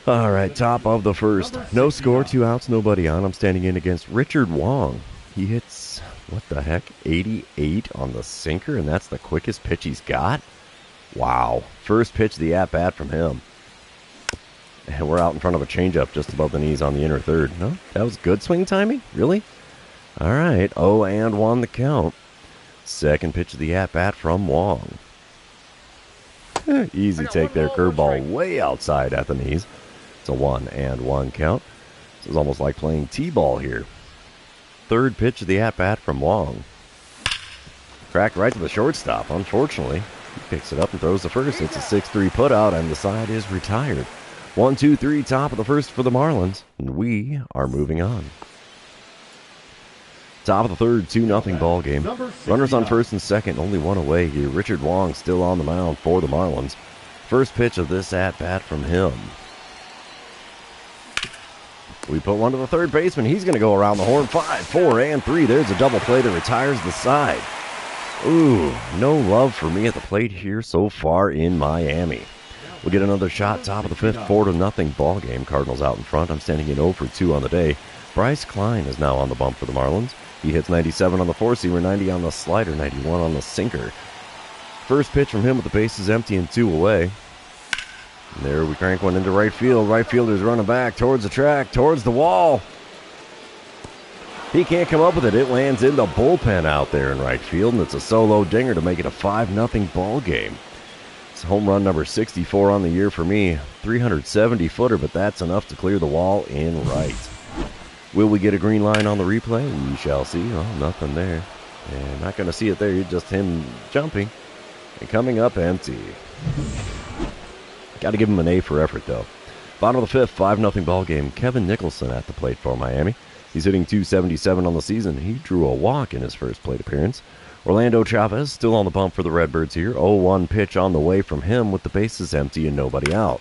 All right, top of the first. No score, 2 outs, nobody on. I'm standing in against Richard Wong. He hits, what the heck, 88 on the sinker, and that's the quickest pitch he's got? Wow. First pitch, the at-bat from him. And we're out in front of a changeup just above the knees on the inner third. No, that was good swing timing? Really? All right, 0-1 the count. Second pitch of the at-bat from Wong. Easy take there, curveball way outside at the knees. It's a 1-1 count. This is almost like playing T-ball here. Third pitch of the at-bat from Wong. Cracked right to the shortstop, unfortunately. He picks it up and throws the first. It's a 6-3 putout, and the side is retired. 1-2-3, top of the first for the Marlins, and we are moving on. Top of the third, 2-0 ball game. Runners on first and second, only one away here. Richard Wong still on the mound for the Marlins. First pitch of this at-bat from him. We put one to the third baseman. He's going to go around the horn. 5, 4, and 3. There's a double play that retires the side. Ooh, no love for me at the plate here so far in Miami. We'll get another shot, top of the fifth, 4-0 ball game. Cardinals out in front. I'm standing in 0 for 2 on the day. Bryce Klein is now on the bump for the Marlins. He hits 97 on the four-seamer, 90 on the slider, 91 on the sinker. First pitch from him with the bases empty and 2 away. And there we crank one into right field. Right fielder's running back towards the track, towards the wall. He can't come up with it. It lands in the bullpen out there in right field, and it's a solo dinger to make it a 5-0 ball game. It's home run number 64 on the year for me. 370-footer, but that's enough to clear the wall in right. Will we get a green line on the replay? We shall see. Oh, nothing there. And not going to see it there. Just him jumping and coming up empty. Got to give him an A for effort, though. Bottom of the fifth, 5-0 ball game. Kevin Nicholson at the plate for Miami. He's hitting .277 on the season. He drew a walk in his first plate appearance. Orlando Chavez still on the bump for the Redbirds here. 0-1 pitch on the way from him with the bases empty and nobody out.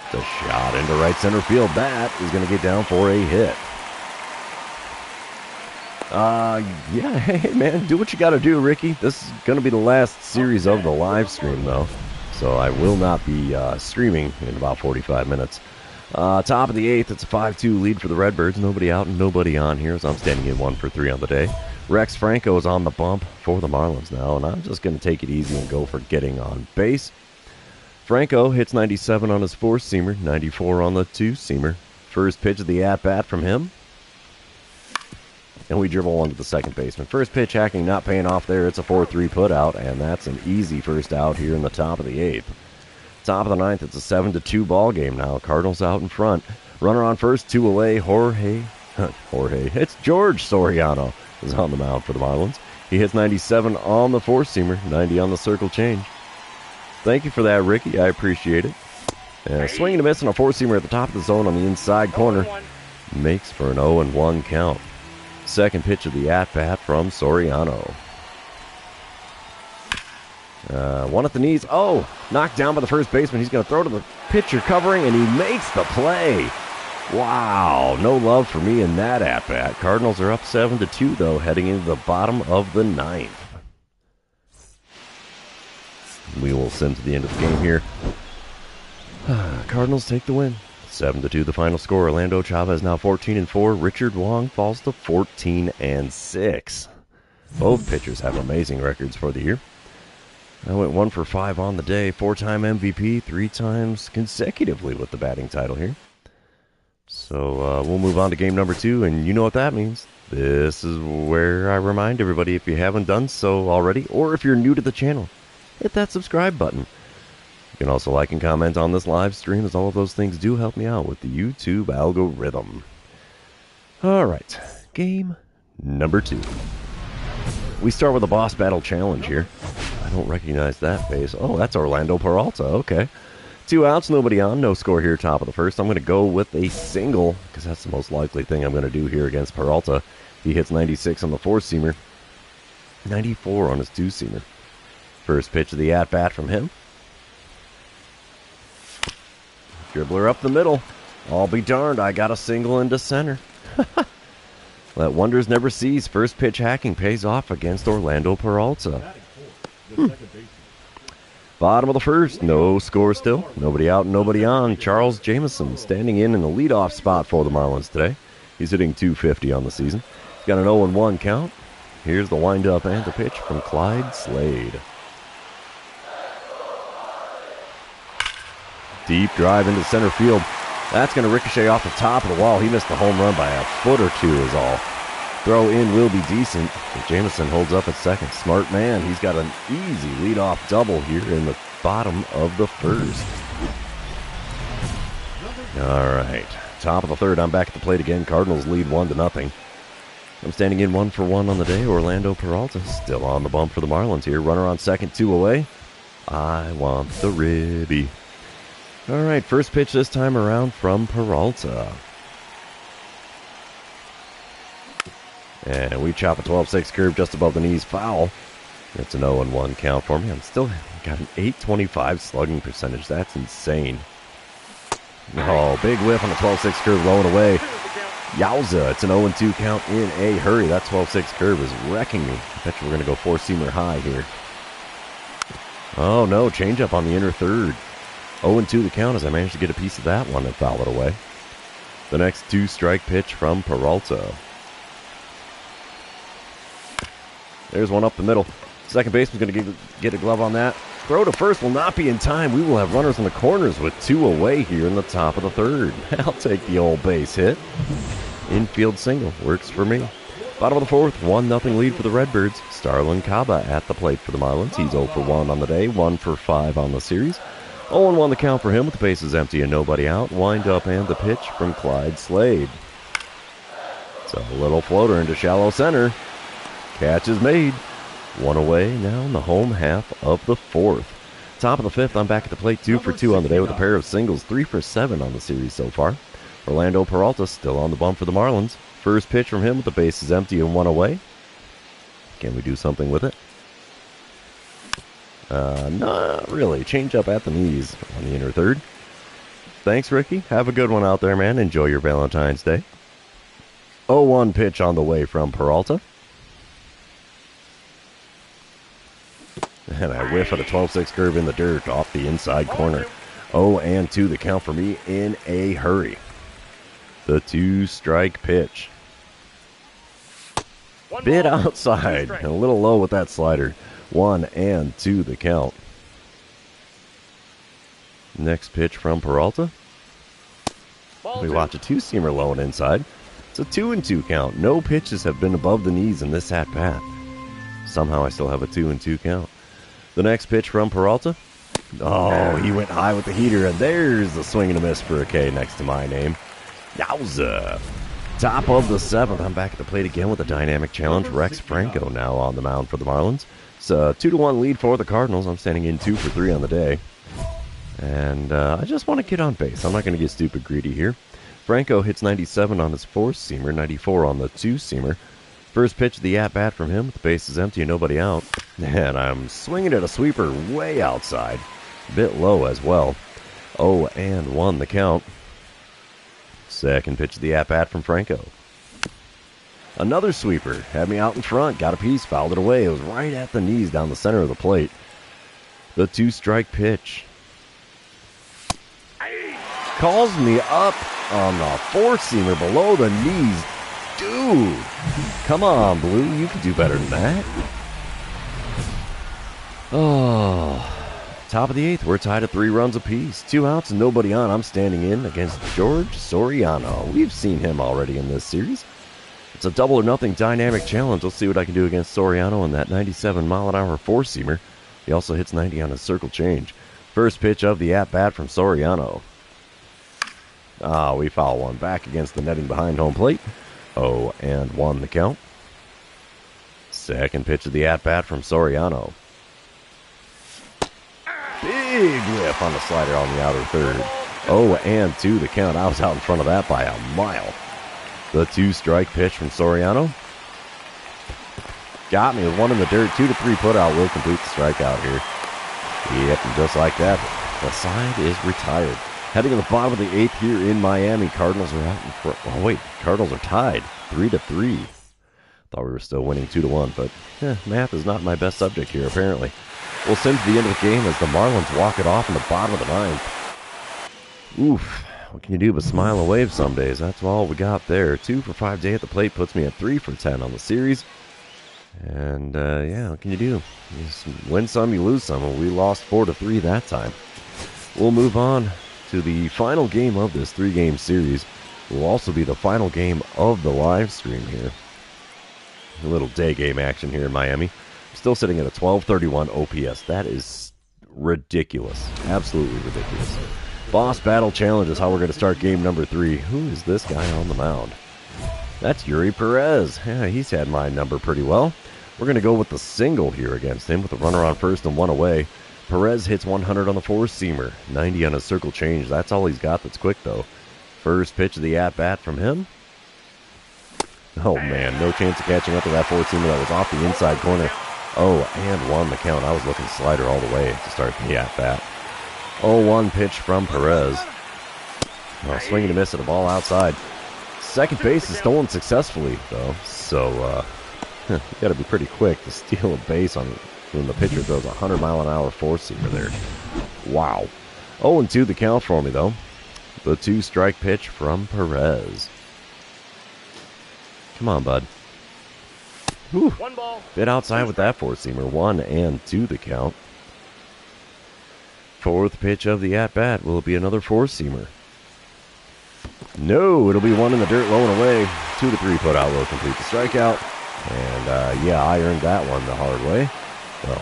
It's a shot into right center field. That is going to get down for a hit. Yeah, hey, man, do what you got to do, Ricky. This is going to be the last series of the live stream, though. So I will not be streaming in about 45 minutes. Top of the eighth, it's a 5-2 lead for the Redbirds. Nobody out and nobody on here, so I'm standing in 1 for 3 on the day. Rex Franco is on the bump for the Marlins now, and I'm just going to take it easy and go for getting on base. Franco hits 97 on his four-seamer, 94 on the two-seamer. First pitch of the at-bat from him. And we dribble one to the second baseman. First pitch hacking, not paying off there. It's a 4-3 putout, and that's an easy first out here in the top of the eighth. Top of the ninth, it's a 7-2 ball game now. Cardinals out in front. Runner on first, 2 away. It's George Soriano is on the mound for the Marlins. He hits 97 on the four-seamer, 90 on the circle change. Thank you for that, Ricky. I appreciate it. Swing and a miss on a four-seamer at the top of the zone on the inside corner. Makes for an 0-1 count. Second pitch of the at-bat from Soriano. One at the knees. Oh, knocked down by the first baseman. He's going to throw to the pitcher covering, and he makes the play. Wow, no love for me in that at-bat. Cardinals are up 7-2, though, heading into the bottom of the ninth. We will send to the end of the game here. Cardinals take the win. 7-2 the final score. Orlando Chavez now 14-4. Richard Wong falls to 14-6. Both pitchers have amazing records for the year. I went 1 for 5 on the day. 4-time MVP, 3 times consecutively with the batting title here. So we'll move on to game number 2, and you know what that means. This is where I remind everybody, if you haven't done so already, or if you're new to the channel, hit that subscribe button. You can also like and comment on this live stream, as all of those things do help me out with the YouTube algorithm. All right, game number 2. We start with a boss battle challenge here. I don't recognize that face. Oh, that's Orlando Peralta. Okay. 2 outs, nobody on. No score here, top of the first. I'm going to go with a single because that's the most likely thing I'm going to do here against Peralta. He hits 96 on the 4-seamer, 94 on his 2-seamer. First pitch of the at-bat from him. Dribbler up the middle. I'll be darned, I got a single into center. Let wonders never cease. First pitch hacking pays off against Orlando Peralta. Bottom of the first, no score still. Nobody out, nobody on. Charles Jameson standing in the leadoff spot for the Marlins today. He's hitting .250 on the season. He's got an 0-1 count. Here's the windup and the pitch from Clyde Slade. Deep drive into center field. That's going to ricochet off the top of the wall. He missed the home run by a foot or two is all. Throw in will be decent. But Jameson holds up at second. Smart man. He's got an easy leadoff double here in the bottom of the first. All right. Top of the third. I'm back at the plate again. Cardinals lead 1-0. I'm standing in 1-for-1 on the day. Orlando Peralta still on the bump for the Marlins here. Runner on second, 2 away. I want the ribby. All right, first pitch this time around from Peralta. And we chop a 12-6 curve just above the knees, foul. It's an 0-1 count for me. I'm still got an .825 slugging percentage. That's insane. Oh, big whiff on the 12-6 curve, low and away. Yowza, it's an 0-2 count in a hurry. That 12-6 curve is wrecking me. I bet you we're going to go 4-seamer high here. Oh, no, changeup on the inner third. 0-2 the count as I managed to get a piece of that one and foul it away. The next 2-strike pitch from Peralta. There's one up the middle. Second baseman's going to get a glove on that. Throw to first will not be in time. We will have runners in the corners with 2 away here in the top of the third. I'll take the old base hit. Infield single. Works for me. Bottom of the fourth. 1-0 lead for the Redbirds. Starlin Caba at the plate for the Marlins. He's 0-for-1 on the day. 1-for-5 on the series. 0-1 the count for him with the bases empty and nobody out. Wind up and the pitch from Clyde Slade. It's a little floater into shallow center. Catch is made. 1 away now in the home half of the fourth. Top of the fifth, I'm back at the plate 2-for-2 on the day with a pair of singles. 3-for-7 on the series so far. Orlando Peralta still on the bump for the Marlins. First pitch from him with the bases empty and 1 away. Can we do something with it? Not really. Change up at the knees on the inner third. Thanks, Ricky. Have a good one out there, man. Enjoy your Valentine's Day. 0-1 pitch on the way from Peralta. And I whiff at a 12-6 curve in the dirt off the inside corner. 0-2 the count for me in a hurry. The 2-strike pitch. Bit outside. And a little low with that slider. 1-2 the count. Next pitch from Peralta. We watch a 2-seamer low and inside. It's a 2-2 count. No pitches have been above the knees in this at-bat. Somehow I still have a 2-2 count. The next pitch from Peralta. Oh, he went high with the heater, and there's the swing and a miss for a K next to my name. Yowza. Top of the seventh. I'm back at the plate again with a dynamic challenge. Rex Franco now on the mound for the Marlins. It's a 2-1 lead for the Cardinals. I'm standing in 2-for-3 on the day. And I just want to get on base. I'm not going to get stupid greedy here. Franco hits 97 on his 4-seamer, 94 on the 2-seamer. First pitch of the at-bat from him. The base is empty and nobody out. And I'm swinging at a sweeper way outside. A bit low as well. 0-1 the count. Second pitch of the at-bat from Franco. Another sweeper. Had me out in front. Got a piece. Fouled it away. It was right at the knees down the center of the plate. The 2-strike pitch. Calls me up on the 4-seamer below the knees. Dude, come on, Blue. You can do better than that. Oh, top of the eighth. We're tied at 3 runs apiece. 2 outs and nobody on. I'm standing in against George Soriano. We've seen him already in this series. It's a double or nothing dynamic challenge. Let's see what I can do against Soriano in that 97-mile-an-hour 4-seamer. He also hits 90 on his circle change. First pitch of the at-bat from Soriano. We foul one back against the netting behind home plate. 0-1 the count. Second pitch of the at-bat from Soriano. big whiff on the slider on the outer third. 0-2 the count. I was out in front of that by a mile. The 2-strike pitch from Soriano. Got me with one in the dirt. 2-3 put out will complete the strikeout here. Yep, and just like that, the side is retired. Heading to the bottom of the 8th here in Miami. Cardinals are out in front. Oh, wait. Cardinals are tied 3-3. Thought we were still winning 2-1, but math is not my best subject here, apparently. We'll send to the end of the game as the Marlins walk it off in the bottom of the 9th. Oof. What can you do but smile and wave some days? That's all we got there. 2 for 5 day at the plate puts me at 3 for 10 on the series. And, yeah, what can you do? You win some, you lose some. And we lost 4-3 that time. We'll move on to the final game of this 3-game series. Will also be the final game of the live stream here. A little day game action here in Miami. Still sitting at a 1231 OPS. That is ridiculous. Absolutely ridiculous. Boss Battle Challenge is how we're going to start game number 3. Who is this guy on the mound? That's Yuri Perez. Yeah, he's had my number pretty well. We're going to go with the single here against him with a runner on first and 1 away. Perez hits 100 on the 4-seamer. 90 on a circle change. That's all he's got that's quick, though. First pitch of the at-bat from him. Oh, man, no chance of catching up to that 4-seamer that was off the inside corner. 0-1 the count. I was looking slider all the way to start the at-bat. 0-1 pitch from Perez. Oh, swinging a miss at a ball outside. Second base is stolen successfully, though, so you got to be pretty quick to steal a base on when the pitcher throws a 100-mile-an-hour 4-seamer there. Wow. 0-2 the count for me, though. The 2-strike pitch from Perez. Come on, bud. Whew. One ball. Bit outside with that 4-seamer. 1-2 the count. Fourth pitch of the at-bat. Will it be another 4-seamer? No, it'll be one in the dirt, low and away. 2-3 put out, will complete the strikeout. And, yeah, I earned that one the hard way. Well,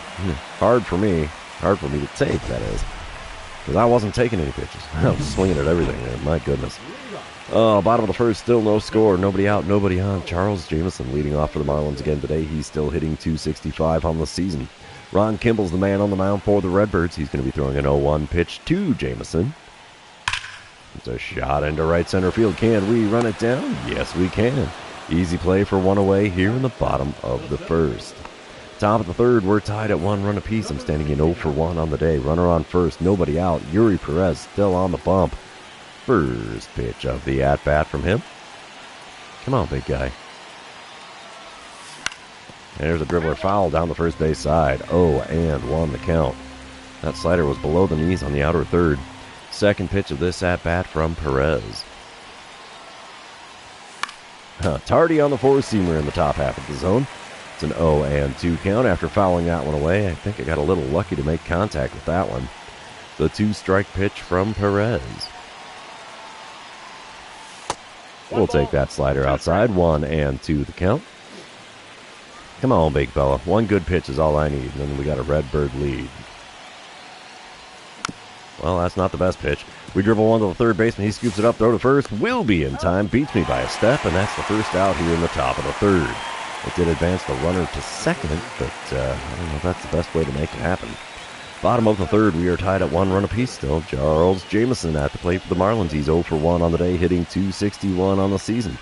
hard for me to take, that is. Because I wasn't taking any pitches. I was swinging at everything there. My goodness. Bottom of the first, still no score. Nobody out, nobody on. Charles Jameson leading off for the Marlins again today. He's still hitting .265 on the season. Ron Kimball's the man on the mound for the Redbirds. He's going to be throwing an 0-1 pitch to Jameson. It's a shot into right center field. Can we run it down? Yes, we can. Easy play for 1 away here in the bottom of the first. Top of the third, we're tied at 1 run apiece. I'm standing in 0 for 1 on the day. Runner on first, nobody out. Yuri Perez still on the bump. First pitch of the at-bat from him. Come on, big guy. There's a dribbler foul down the first base side. 0-1 the count. That slider was below the knees on the outer third. Second pitch of this at-bat from Perez. Tardy on the 4-seamer in the top half of the zone. It's an 0-2 count after fouling that one away. I think I got a little lucky to make contact with that one. The 2-strike pitch from Perez. We'll take that slider outside. 1-2 the count. Come on, big fella. One good pitch is all I need, and then we got a Redbird lead. Well, that's not the best pitch. We dribble one to the third baseman. He scoops it up, throw to first. Will be in time. Beats me by a step, and that's the first out here in the top of the third. It did advance the runner to second, but I don't know if that's the best way to make it happen. Bottom of the third, we are tied at 1 run apiece still. Charles Jameson at the plate for the Marlins. He's 0 for 1 on the day, hitting .261 on the season.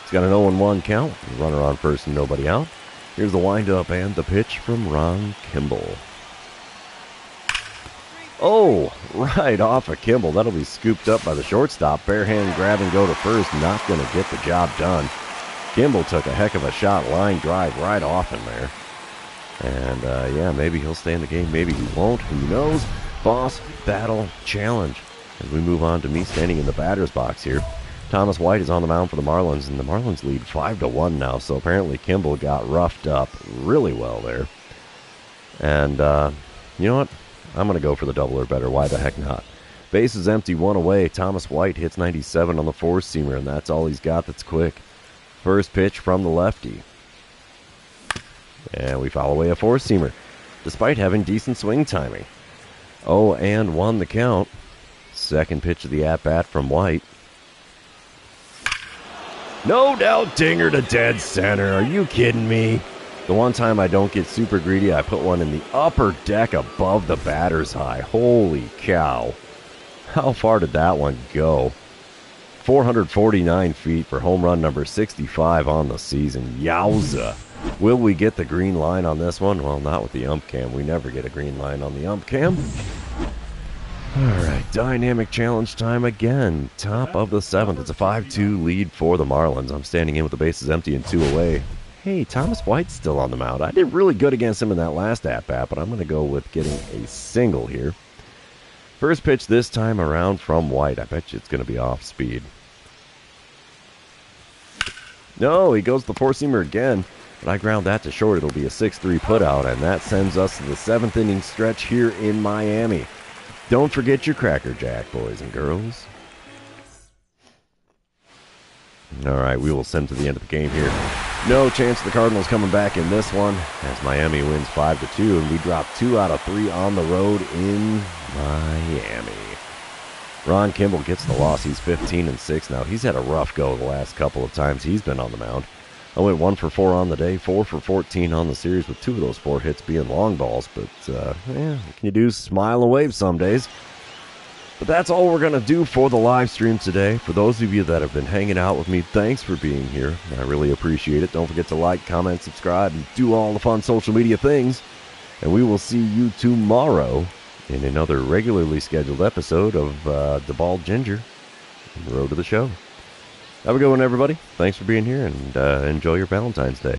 He's got an 0-1 count. Runner on first and nobody out. Here's the windup and the pitch from Ron Kimball. Oh, right off of Kimball. That'll be scooped up by the shortstop. Bare hand grab and go to first. Not going to get the job done. Kimball took a heck of a shot. Line drive right off in there. And, yeah, maybe he'll stay in the game. Maybe he won't. Who knows? Boss Battle Challenge. As we move on to me standing in the batter's box here. Thomas White is on the mound for the Marlins, and the Marlins lead 5-1 now. So apparently Kimball got roughed up really well there. And, you know what? I'm going to go for the double or better. Why the heck not? Base is empty, 1 away. Thomas White hits 97 on the 4-seamer, and that's all he's got that's quick. First pitch from the lefty. And we foul away a 4-seamer, despite having decent swing timing. 0-1 the count. Second pitch of the at-bat from White. No doubt dinger to dead center. Are you kidding me? The one time I don't get super greedy, I put one in the upper deck above the batter's high. Holy cow. How far did that one go? 449 feet for home run number 65 on the season. Yowza. Will we get the green line on this one? Well, not with the ump cam. We never get a green line on the ump cam. Alright, dynamic challenge time again. Top of the 7th. It's a 5-2 lead for the Marlins. I'm standing in with the bases empty and 2 away. Hey, Thomas White's still on the mound. I did really good against him in that last at-bat, but I'm going to go with getting a single here. First pitch this time around from White. I bet you it's going to be off speed. No, he goes the four-seamer again, but I ground that to short. It'll be a 6-3 putout, and that sends us to the 7th inning stretch here in Miami. Don't forget your Cracker Jack, boys and girls. All right, we will send to the end of the game here. No chance of the Cardinals coming back in this one, as Miami wins 5-2, and we drop 2 out of 3 on the road in Miami. Ron Kimball gets the loss. He's 15-6 now. He's had a rough go the last couple of times he's been on the mound. I went 1 for 4 on the day, 4 for 14 on the series, with 2 of those 4 hits being long balls. But, what can you do? Smile and wave some days. But that's all we're going to do for the live stream today. For those of you that have been hanging out with me, thanks for being here. I really appreciate it. Don't forget to like, comment, subscribe, and do all the fun social media things. And we will see you tomorrow in another regularly scheduled episode of The Bald Ginger on the road to the show. Have a good one, everybody. Thanks for being here, and enjoy your Valentine's Day.